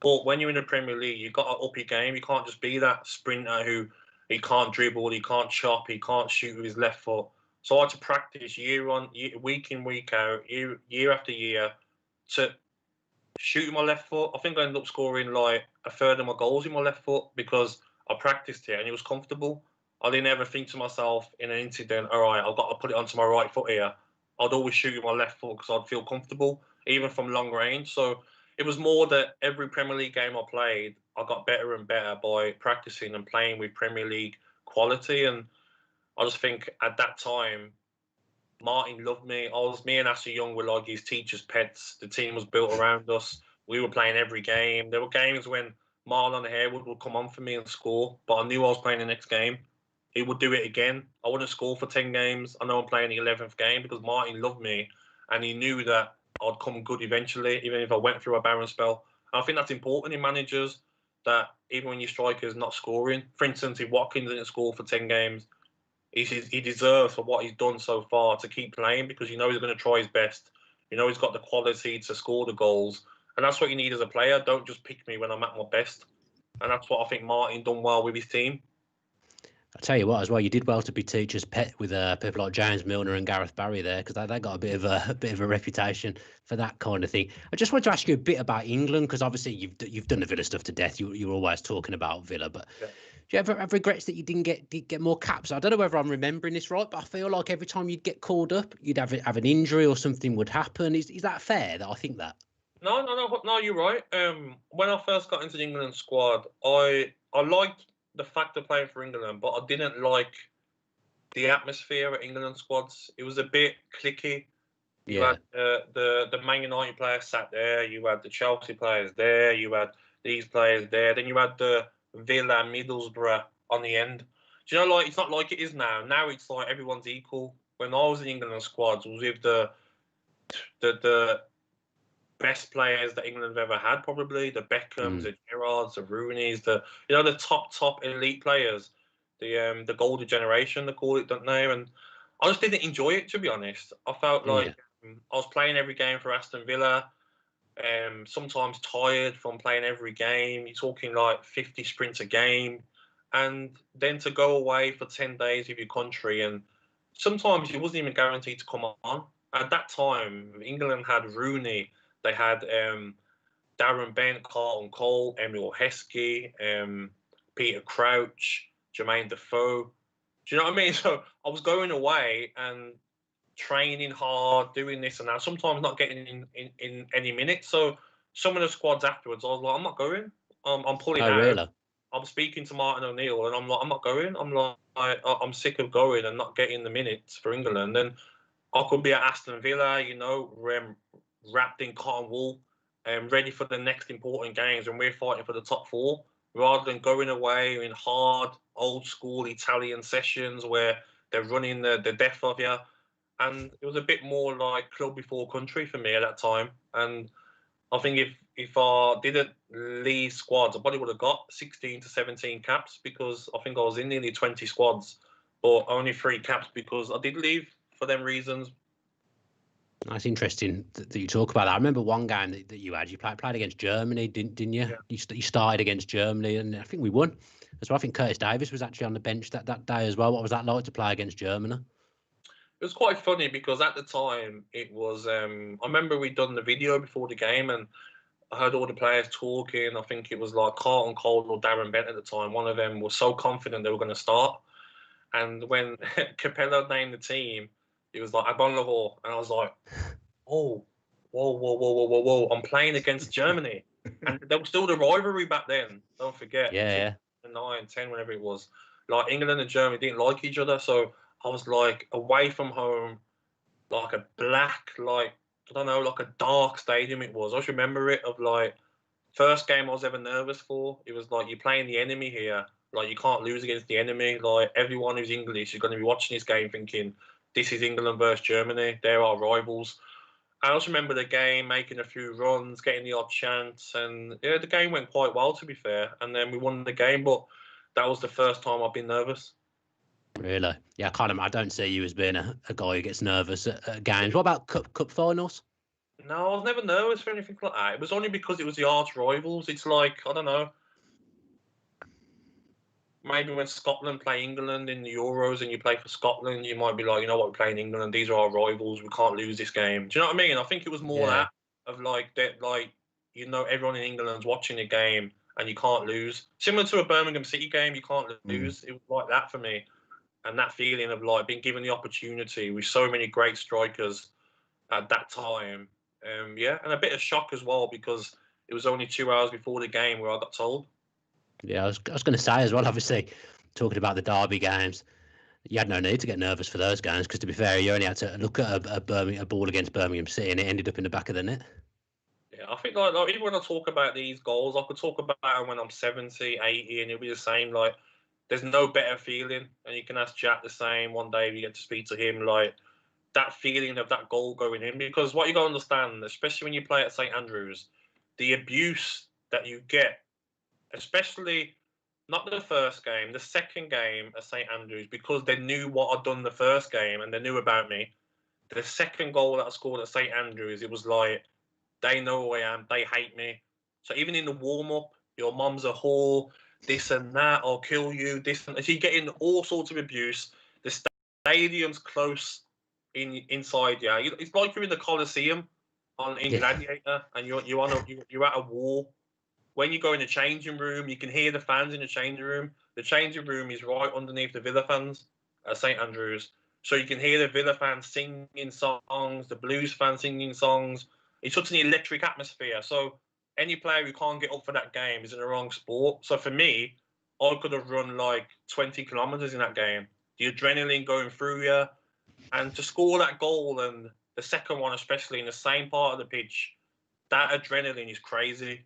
But when you're in the Premier League, you've got to up your game. You can't just be that sprinter who he can't dribble, he can't chop, he can't shoot with his left foot. So I had to practice week in, week out, year after year, to shoot my left foot. I think I ended up scoring like a third of my goals in my left foot because I practiced it and it was comfortable. I didn't ever think to myself in an incident, all right, I've got to put it onto my right foot here. I'd always shoot with my left foot because I'd feel comfortable, even from long range. So it was more that every Premier League game I played, I got better and better by practicing and playing with Premier League quality. And I just think at that time, Martin loved me. Me and Ashley Young were like his teacher's pets. The team was built around us. We were playing every game. There were games when Marlon Harewood would come on for me and score, but I knew I was playing the next game. He would do it again. I wouldn't score for 10 games. I know I'm playing the 11th game because Martin loved me and he knew that I'd come good eventually, even if I went through a barren spell. And I think that's important in managers, that even when your striker's not scoring, for instance, if Watkins didn't score for 10 games, he deserves for what he's done so far to keep playing because you know he's going to try his best. You know he's got the quality to score the goals. And that's what you need as a player. Don't just pick me when I'm at my best. And that's what I think Martin done well with his team. I'll tell you what, as well, you did well to be teacher's pet with people like James Milner and Gareth Barry there, because they got a bit of a reputation for that kind of thing. I just wanted to ask you a bit about England, because obviously you've done the Villa stuff to death. You're always talking about Villa, but do you ever have regrets that you didn't get more caps? I don't know whether I'm remembering this right, but I feel like every time you'd get called up, you'd have an injury or something would happen. Is that fair? That I think that? No, you're right. When I first got into the England squad, I liked the fact of playing for England, but I didn't like the atmosphere at England squads. It was a bit cliquey. You had the Man United players sat there, you had the Chelsea players there, you had these players there, then you had the Villa Middlesbrough on the end. Do you know, like, it's not like it is now. Now it's like everyone's equal. When I was in England squads, it was with the best players that England have ever had, probably the Beckhams, the Gerrards, the Rooneys, the top elite players, the golden generation they call it, don't they? And I just didn't enjoy it, to be honest. I felt like I was playing every game for Aston Villa. Sometimes tired from playing every game. You're talking like 50 sprints a game, and then to go away for 10 days with your country, and sometimes you wasn't even guaranteed to come on. At that time, England had Rooney. They had Darren Bent, Carlton Cole, Emil Heskey, Peter Crouch, Jermaine Defoe. Do you know what I mean? So I was going away and training hard, doing this and that, sometimes not getting in any minutes. So some of the squads afterwards, I was like, I'm not going. I'm pulling out. Really? I'm speaking to Martin O'Neill and I'm like, I'm not going. I'm sick of going and not getting the minutes for England. And I could be at Aston Villa, you know, wrapped in cotton wool, ready for the next important games, and we're fighting for the top four, rather than going away in hard, old school Italian sessions where they're running the death of you. And it was a bit more like club before country for me at that time. And I think if I didn't leave squads, I probably would have got 16 to 17 caps, because I think I was in nearly 20 squads, but only 3 caps because I did leave for them reasons. That's interesting that you talk about that. I remember one game that you had. You played against Germany, didn't you? Yeah. You started against Germany, and I think we won. So I think Curtis Davies was actually on the bench that day as well. What was that like to play against Germany? It was quite funny because at the time it was. I remember we'd done the video before the game, and I heard all the players talking. I think it was like Carlton Cole or Darren Bent at the time. One of them was so confident they were going to start, and when Capello named the team, it was like Agbonlahor, and I was like, oh, whoa, I'm playing against Germany. And there was still the rivalry back then, don't forget. Yeah. 9, 10, whenever it was. Like, England and Germany didn't like each other, so I was like away from home, like a black, like, I don't know, like a dark stadium it was. I just remember it of like, first game I was ever nervous for. It was like, you're playing the enemy here. Like, you can't lose against the enemy. Like, everyone who's English is going to be watching this game thinking, this is England versus Germany. They're our rivals. I also remember the game, making a few runs, getting the odd chance. And yeah, the game went quite well, to be fair. And then we won the game, but that was the first time I've been nervous. Really? Yeah, I don't see you as being a guy who gets nervous at games. What about cup finals? No, I was never nervous for anything like that. It was only because it was the arch rivals. It's like, I don't know. maybe when Scotland play England in the Euros and you play for Scotland, you might be like, you know what, we're playing England. These are our rivals. We can't lose this game. Do you know what I mean? I think it was more that of like that, like, you know, everyone in England's watching the game and you can't lose. Similar to a Birmingham City game, you can't lose. It was like that for me. And that feeling of like being given the opportunity with so many great strikers at that time. And a bit of shock as well because it was only 2 hours before the game where I got told. Yeah, I was going to say as well, obviously, talking about the derby games, you had no need to get nervous for those games because, to be fair, you only had to look at a ball against Birmingham City and it ended up in the back of the net. Yeah, I think like even when I talk about these goals, I could talk about them when I'm 70, 80, and it'll be the same. Like, there's no better feeling. And you can ask Jack the same one day if you get to speak to him. Like, that feeling of that goal going in. Because what you got to understand, especially when you play at St Andrews, the abuse that you get, especially not the first game, the second game at St Andrews, because they knew what I'd done the first game and they knew about me. The second goal that I scored at St Andrews, it was like, they know who I am. They hate me. So even in the warm-up, your mum's a whore, this and that, I'll kill you, this and that. So you're getting all sorts of abuse. The stadium's close inside you. It's like you're in the Coliseum in Gladiator, and you're at a war. When you go in the changing room, you can hear the fans in the changing room. The changing room is right underneath the Villa fans at St Andrews. So you can hear the Villa fans singing songs, the Blues fans singing songs. It's such an electric atmosphere. So any player who can't get up for that game is in the wrong sport. So for me, I could have run like 20 kilometers in that game. The adrenaline going through you. And to score that goal and the second one, especially in the same part of the pitch, that adrenaline is crazy.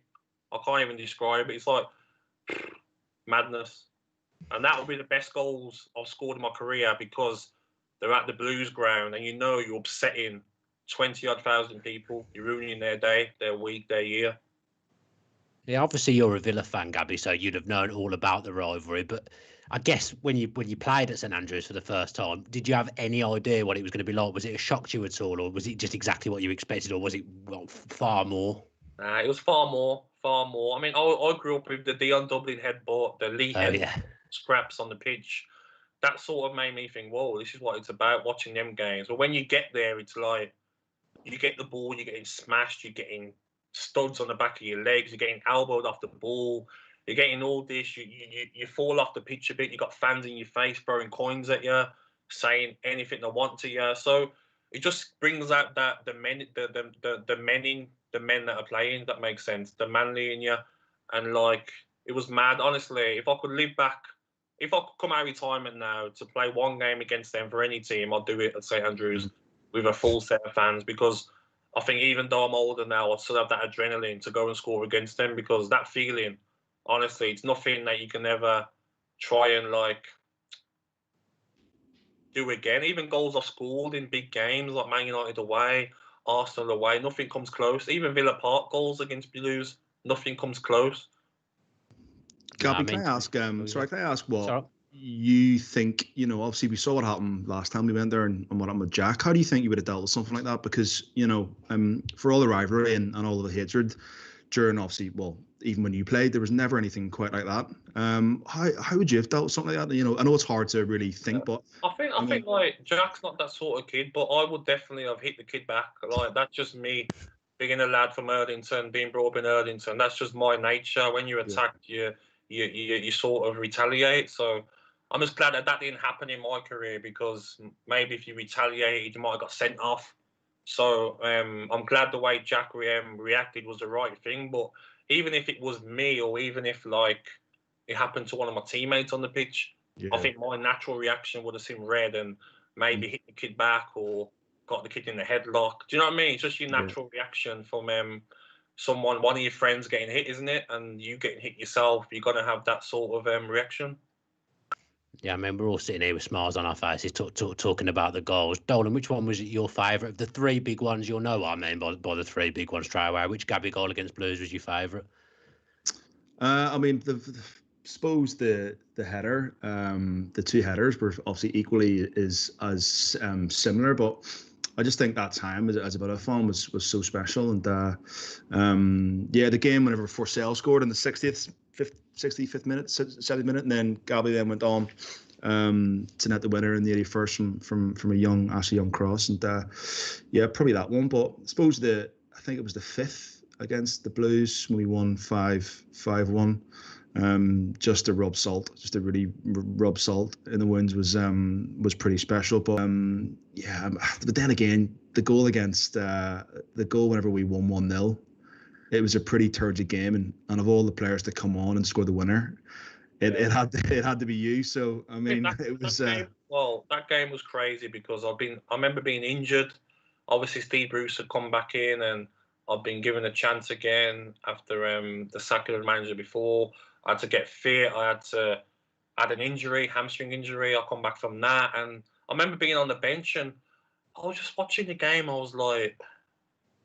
I can't even describe it. It's like madness. And that will be the best goals I've scored in my career because they're at the Blues ground and you know you're upsetting 20-odd thousand people. You're ruining their day, their week, their year. Yeah, obviously you're a Villa fan, Gabby, so you'd have known all about the rivalry. But I guess when you played at St Andrews for the first time, did you have any idea what it was going to be like? Was it a shock to you at all, or was it just exactly what you expected, or was it far more? It was far more, far more. I mean, I grew up with the Dion Dublin headbutt, the Lee head scraps on the pitch. That sort of made me think, whoa, this is what it's about, watching them games. But when you get there, it's like, you get the ball, you're getting smashed, you're getting studs on the back of your legs, you're getting elbowed off the ball, you're getting all this, you fall off the pitch a bit, you got fans in your face throwing coins at you, saying anything they want to you. So it just brings out that the men that are playing, that makes sense, the manly in you. And like, it was mad. Honestly, if I could come out of retirement now to play one game against them for any team, I'd do it at St Andrews with a full set of fans, because I think even though I'm older now, I still have that adrenaline to go and score against them, because that feeling, honestly, it's nothing that you can ever try and like do again. Even goals I've scored in big games like Man United away, Arsenal away, nothing comes close. Even Villa Park goals against Blues, nothing comes close. Gabby, can I ask? What you think? You know, obviously we saw what happened last time we went there, and what happened with Jack. How do you think you would have dealt with something like that? Because for all the rivalry and all of the hatred during, obviously, well, even when you played, there was never anything quite like that. How would you have dealt with something like that? You know, I know it's hard to really think, but I think like Jack's not that sort of kid, but I would definitely have hit the kid back. Like, that's just me, being a lad from Erdington, being brought up in Erdington. That's just my nature. When you're attacked, you sort of retaliate. So I'm just glad that didn't happen in my career, because maybe if you retaliated, you might have got sent off. So I'm glad the way Jack reacted was the right thing. But even if it was me, or even if like it happened to one of my teammates on the pitch, I think my natural reaction would have seemed red and maybe hit the kid back or got the kid in the headlock. Do you know what I mean? It's just your natural reaction from one of your friends getting hit, isn't it? And you getting hit yourself, you're going to have that sort of reaction. Yeah, I mean, we're all sitting here with smiles on our faces talking about the goals. Dolan, which one was your favourite? Of the three big ones, you'll know what I mean by the three big ones straight away. Which Gabby goal against Blues was your favourite? I mean, suppose the header, the two headers were obviously equally as similar, but I just think that time as a bit of fun was so special. And the game whenever Forsell scored in the 60th, 65th minute, 70th minute, and then Gabby then went on to net the winner in the 81st from a Ashley Young cross, and yeah, probably that one. But I suppose I think it was the 5th against the Blues when we won 5-1. Just to rub salt, just to really rub salt in the wounds was pretty special. But yeah, but then again, the goal whenever we won 1-0, it was a pretty turgid game, and of all the players to come on and score the winner, it had to be you. So I mean, it was. That game was crazy because I remember being injured. Obviously, Steve Bruce had come back in, and I've been given a chance again after the sacking of the manager before. I had to get fit. I had an injury, hamstring injury. I come back from that, and I remember being on the bench, and I was just watching the game. I was like,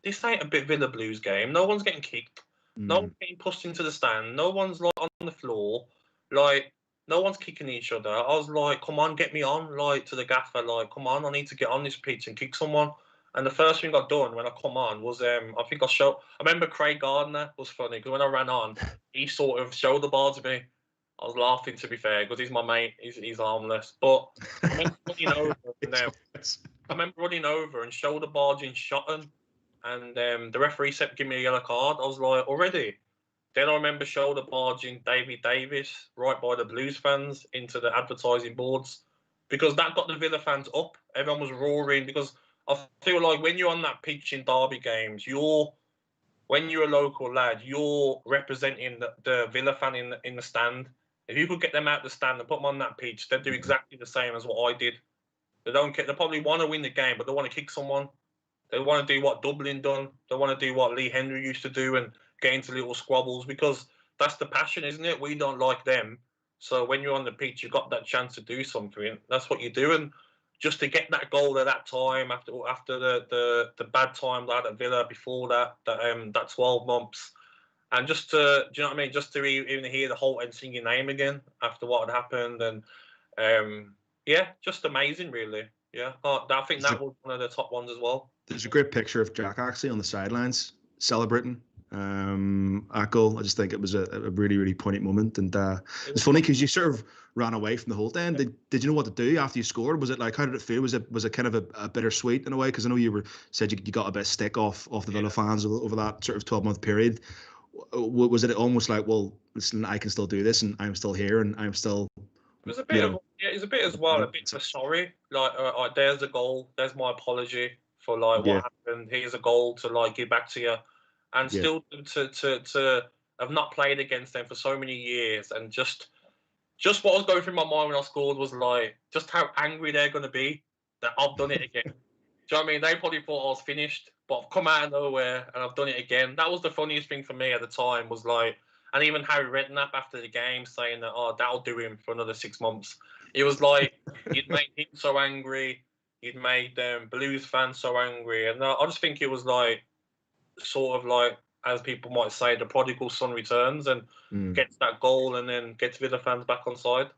this ain't a bit Villa Blues game. No one's getting kicked. No one's getting pushed into the stand. No one's like on the floor. Like, no one's kicking each other. I was like, come on, get me on. Like, to the gaffer, like, come on, I need to get on this pitch and kick someone. And the first thing I done when I come on was, I remember Craig Gardner was funny because when I ran on, he sort of shoulder barred me. I was laughing, to be fair, because he's my mate. He's harmless. But I remember running over and shoulder barging Shotton. And the referee said, give me a yellow card. I was like, already? Then I remember shoulder barging Davy Davis right by the Blues fans into the advertising boards, because that got the Villa fans up. Everyone was roaring, because I feel like when you're on that pitch in derby games, when you're a local lad, you're representing the Villa fan in the stand. If you could get them out the stand and put them on that pitch, they'd do exactly the same as what I did. They don't care. They probably want to win the game, but they want to kick someone. They want to do what Dublin done. They want to do what Lee Henry used to do and get into little squabbles, because that's the passion, isn't it? We don't like them. So when you're on the pitch, you've got that chance to do something. That's what you do. And just to get that goal at that time, after the bad time that at Villa before that 12 months, and just to, do you know what I mean? Just to even hear the whole and sing your name again after what had happened, and yeah, just amazing, really. Yeah, I think that was one of the top ones as well. There's a great picture of Jack actually on the sidelines celebrating at goal. I just think it was a really, really poignant moment, and it's funny because you sort of ran away from the whole thing. Did you know what to do after you scored? Was it like, how did it feel? Was it kind of a bittersweet in a way? Because I know you said you got a bit of stick off the Villa fans over that sort of 12-month period. Was it almost like, well, listen, I can still do this, and I'm still here, and I'm still. It was a bit it was a bit as well, a bit of sorry. Like, there's a goal. There's my apology for like what happened. Here's a goal to like give back to you, and still to have not played against them for so many years, and just what was going through my mind when I scored was like just how angry they're going to be that I've done it again. Do you know what I mean? They probably thought I was finished, but I've come out of nowhere and I've done it again. That was the funniest thing for me at the time, was like. And even Harry Redknapp after the game saying that, that'll do him for another 6 months. It was like, you'd made him so angry. You'd made Blues fans so angry. And I just think it was like, sort of like, as people might say, the prodigal son returns and gets that goal and then gets Villa fans back on side.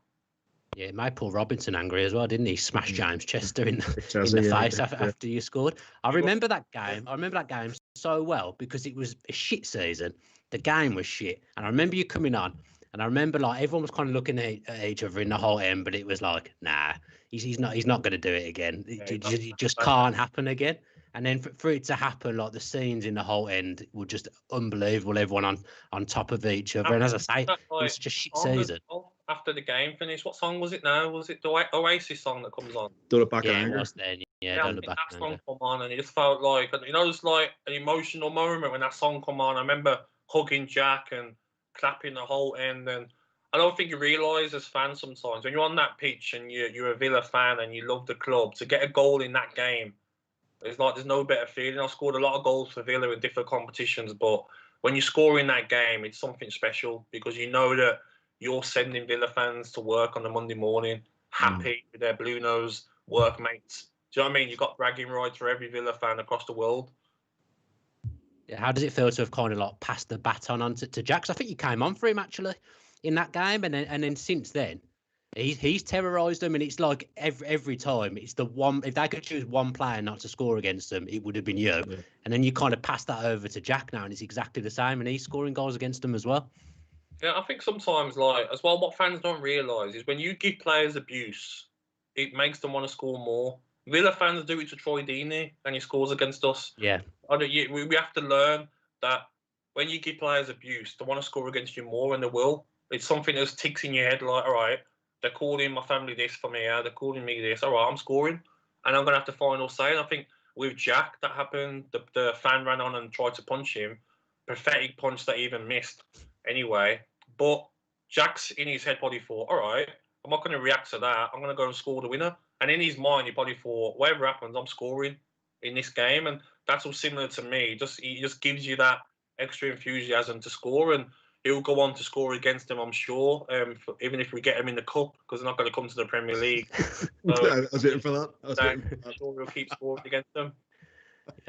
Yeah, it made Paul Robinson angry as well, didn't he? Smash James Chester in the face after you scored. I remember that game so well because it was a shit season. The game was shit, and I remember you coming on, and I remember like everyone was kind of looking at each other in the whole end, but it was like, nah, he's not going to do it again. It just can't happen again. And then for it to happen, like the scenes in the whole end were just unbelievable. Everyone on top of each other, and as I say, it was such a shit season. After the game finished, what song was it now? Was it the Oasis song that comes on? Don't Look Back in Anger. Anger. It was then. Yeah, Don't Look Back in Anger. That song come on, and it just felt like, just like an emotional moment when that song come on. I remember hugging Jack and clapping the whole end, and I don't think you realise as fans sometimes when you're on that pitch and you're a Villa fan and you love the club, to get a goal in that game, it's like there's no better feeling. I've scored a lot of goals for Villa in different competitions, but when you score in that game, it's something special because you know that you're sending Villa fans to work on a Monday morning, happy with their blue nose workmates. Do you know what I mean? You've got bragging rights for every Villa fan across the world. Yeah, how does it feel to have kind of like passed the baton on to Jack? 'Cause I think you came on for him actually in that game, and then since then he's terrorised them, and it's like every time it's the one. If they could choose one player not to score against them, it would have been you. Yeah. And then you kind of pass that over to Jack now, and it's exactly the same, and he's scoring goals against them as well. Yeah, I think sometimes, like, as well, what fans don't realise is when you give players abuse, it makes them want to score more. Villa fans do it to Troy Deeney, and he scores against us. Yeah. We have to learn that when you give players abuse, they want to score against you more, and they will. It's something that ticks in your head, like, all right, they're calling my family this for me, they're calling me this, all right, I'm scoring, and I'm going to have the final say. And I think with Jack, that happened. The fan ran on and tried to punch him. Pathetic punch that he even missed anyway. But Jack's in his head probably thought, all right, I'm not going to react to that. I'm going to go and score the winner. And in his mind, he probably thought, whatever happens, I'm scoring in this game. And that's all similar to me. He just gives you that extra enthusiasm to score, and he'll go on to score against them, I'm sure. Even if we get him in the cup, because they're not going to come to the Premier League. So, I was waiting for that. I'm sure we'll keep scoring against them.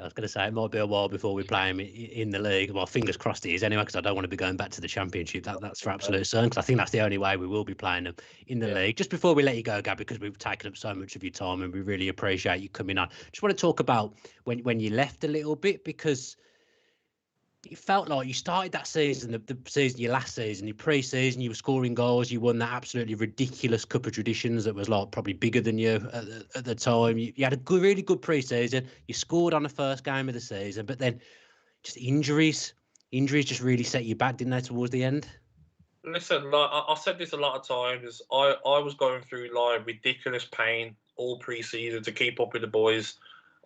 I was going to say it might be a while before we play him in the league. Well, fingers crossed it is anyway, because I don't want to be going back to the Championship. That's for absolute certain, because I think that's the only way we will be playing them in the league. Just before we let you go, Gabby, because we've taken up so much of your time and we really appreciate you coming on. Just want to talk about when you left a little bit, because it felt like you started that season, the season, your last season, your pre-season, you were scoring goals. You won that absolutely ridiculous Cup of Traditions that was like probably bigger than you at the time. You had a really good pre-season. You scored on the first game of the season, but then just injuries just really set you back, didn't they, towards the end? Listen, like I said this a lot of times. I was going through like ridiculous pain all pre-season to keep up with the boys.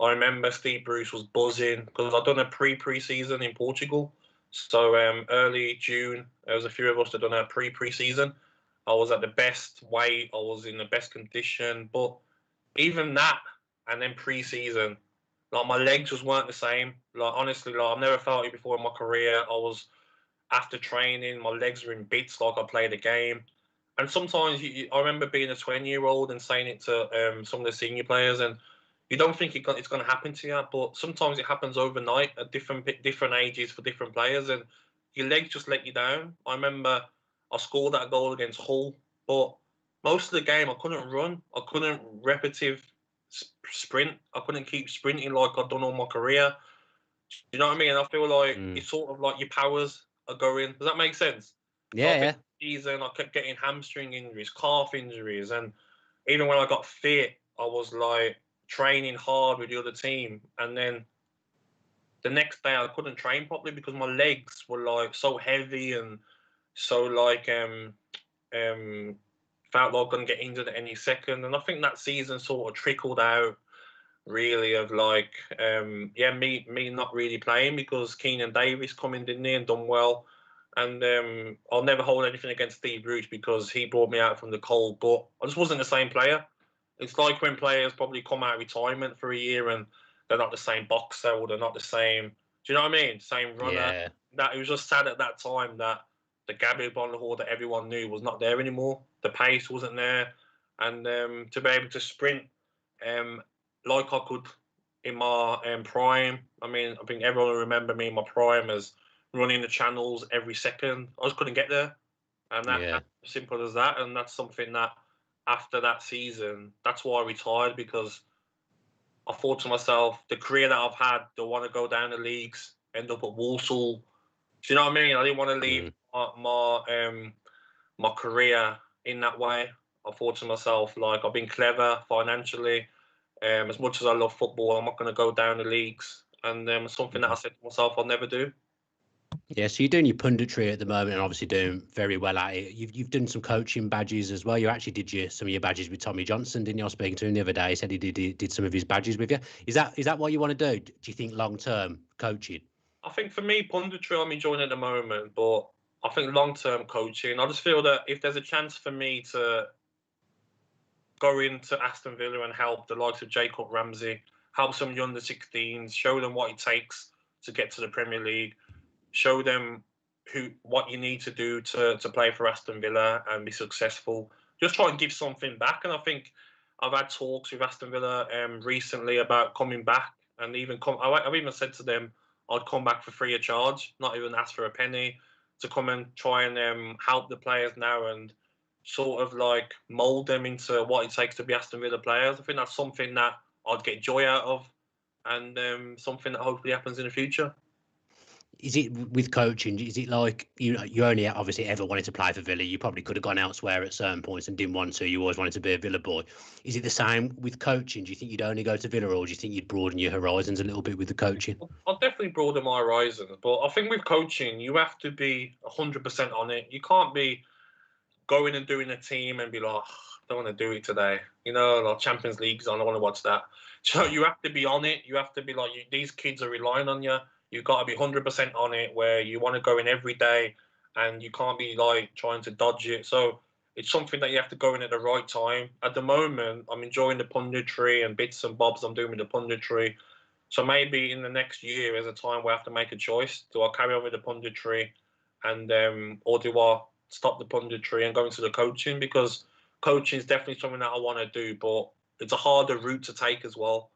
I remember Steve Bruce was buzzing because I'd done a pre-season in Portugal. So early June, there was a few of us that done a pre-season. I was at the best weight. I was in the best condition. But even that, and then pre-season, like my legs just weren't the same. Like honestly, like I've never felt it before in my career. I was after training, my legs were in bits like I played a game. And sometimes I remember being a 20-year-old and saying it to some of the senior players, and you don't think it's going to happen to you, but sometimes it happens overnight at different ages for different players, and your legs just let you down. I remember I scored that goal against Hull, but most of the game I couldn't run. I couldn't repetitive sprint. I couldn't keep sprinting like I'd done all my career. You know what I mean? I feel like it's sort of like your powers are going. Does that make sense? Yeah, yeah. Season, I kept getting hamstring injuries, calf injuries, and even when I got fit, I was like training hard with the other team, and then the next day I couldn't train properly because my legs were like so heavy and so like felt like I'm gonna get injured at any second. And I think that season sort of trickled out really of like me not really playing because Keenan Davis come in, didn't he, and done well. And I'll never hold anything against Steve Bruce because he brought me out from the cold, but I just wasn't the same player. It's like when players probably come out of retirement for a year and they're not the same boxer or they're not the same. Do you know what I mean? Same runner. Yeah. That it was just sad at that time that the Gabriel Agbonlahor that everyone knew was not there anymore. The pace wasn't there, and to be able to sprint like I could in my prime. I mean, I think everyone will remember me in my prime as running the channels every second. I just couldn't get there, and that's simple as that. And that's something that after that season, that's why I retired, because I thought to myself, the career that I've had, do I want to go down the leagues, end up at Walsall? Do you know what I mean? I didn't want to leave my career in that way. I thought to myself, like, I've been clever financially. As much as I love football, I'm not going to go down the leagues. And something that I said to myself, I'll never do. Yeah, so you're doing your punditry at the moment and obviously doing very well at it. You've done some coaching badges as well. You actually did some of your badges with Tommy Johnson, didn't you? I was speaking to him the other day. He said he did some of his badges with you. Is that what you want to do? Do you think long-term coaching? I think for me, punditry I'm enjoying at the moment, but I think long-term coaching, I just feel that if there's a chance for me to go into Aston Villa and help the likes of Jacob Ramsey, help some under 16s, show them what it takes to get to the Premier League, show them what you need to do to play for Aston Villa and be successful. Just try and give something back. And I think I've had talks with Aston Villa recently about coming back, and I've even said to them I'd come back for free of charge, not even ask for a penny, to come and try and help the players now and sort of like mould them into what it takes to be Aston Villa players. I think that's something that I'd get joy out of, and something that hopefully happens in the future. is it with coaching? Is it like you only obviously ever wanted to play for Villa? You probably could have gone elsewhere at certain points and didn't want to. You always wanted to be a Villa boy. Is it the same with coaching? Do you think you'd only go to Villa, or do you think you'd broaden your horizons a little bit with the coaching? I'll definitely broaden my horizons, but I think with coaching, you have to be 100% on it. You can't be going and doing a team and be like, oh, I don't want to do it today. You know, like Champions League's on, I want to watch that. So you have to be on it. You have to be like, these kids are relying on you. You've got to be 100% on it, where you want to go in every day and you can't be like trying to dodge it. So it's something that you have to go in at the right time. At the moment, I'm enjoying the punditry and bits and bobs I'm doing with the punditry. So maybe in the next year is a time where I have to make a choice. Do I carry on with the punditry and or do I stop the punditry and go into the coaching? Because coaching is definitely something that I want to do, but it's a harder route to take as well.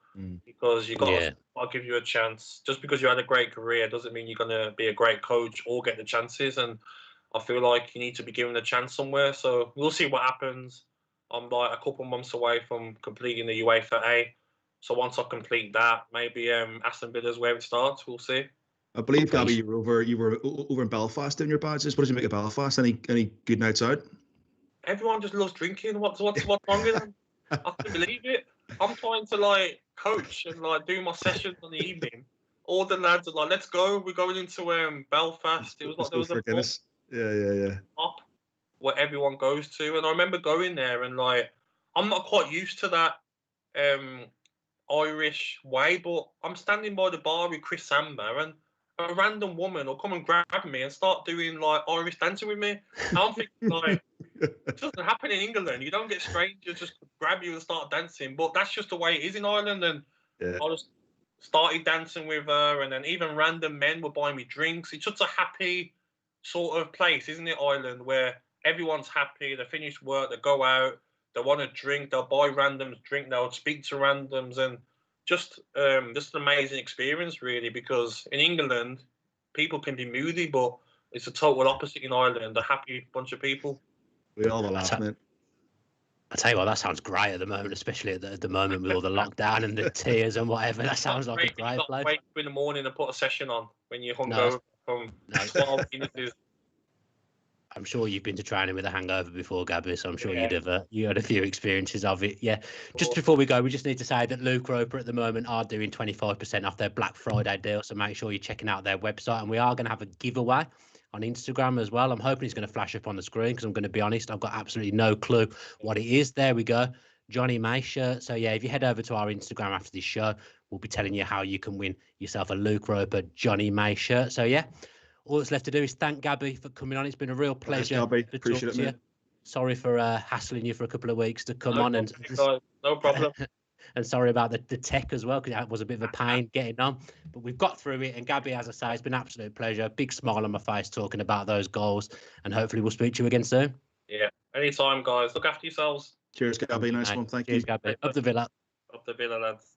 Because you got to, I'll give you a chance. Just because you had a great career doesn't mean you're going to be a great coach or get the chances. And I feel like you need to be given a chance somewhere. So we'll see what happens. I'm like a couple months away from completing the UEFA A. So once I complete that, maybe Aston Villa's where it starts. We'll see. I believe, Gabby, you were over in Belfast doing your badges. What did you make of Belfast? Any good nights out? Everyone just loves drinking. What's wrong with them? I can't believe it. I'm trying to like coach and like do my sessions on the evening. All the lads are like, "Let's go. We're going into Belfast." It was like there was a pub where everyone goes to, and I remember going there and like I'm not quite used to that Irish way, but I'm standing by the bar with Chris Samba and a random woman will come and grab me and start doing like Irish dancing with me. I'm thinking like, it doesn't happen in England. You don't get strangers just grab you and start dancing. But that's just the way it is in Ireland. And I just started dancing with her, and then even random men were buying me drinks. It's just a happy sort of place, isn't it, Ireland, where everyone's happy. They finish work, they go out, they want to drink, they'll buy randoms drink, they'll speak to randoms, and just an amazing experience, really, because in England, people can be moody, but it's a total opposite in Ireland, a happy bunch of people. We all laugh, man. I tell you what, that sounds great at the moment, especially at the moment with all the lockdown and the tears and whatever. That sounds like a great place. Wake up in the morning and put a session on when you're hungover from 12 minutes. I'm sure you've been to training with a hangover before, Gabby, so I'm sure you had a few experiences of it. Yeah. Just before we go, we just need to say that Luke Roper at the moment are doing 25% off their Black Friday deal, so make sure you're checking out their website. And we are going to have a giveaway on Instagram as well. I'm hoping it's going to flash up on the screen because I'm going to be honest, I've got absolutely no clue what it is. There we go. Johnny May shirt. So yeah, if you head over to our Instagram after this show, we'll be telling you how you can win yourself a Luke Roper Johnny May shirt. So yeah. All that's left to do is thank Gabby for coming on. It's been a real pleasure. Thanks, Gabby. Appreciate it, man. Sorry for hassling you for a couple of weeks to come on. No problem. And sorry about the tech as well, because that was a bit of a pain getting on. But we've got through it. And Gabby, as I say, it's been an absolute pleasure. Big smile on my face talking about those goals. And hopefully we'll speak to you again soon. Yeah, anytime, guys. Look after yourselves. Cheers, Gabby. Nice one. Thank you. Cheers, Gabby. Up the Villa. Up the Villa, lads.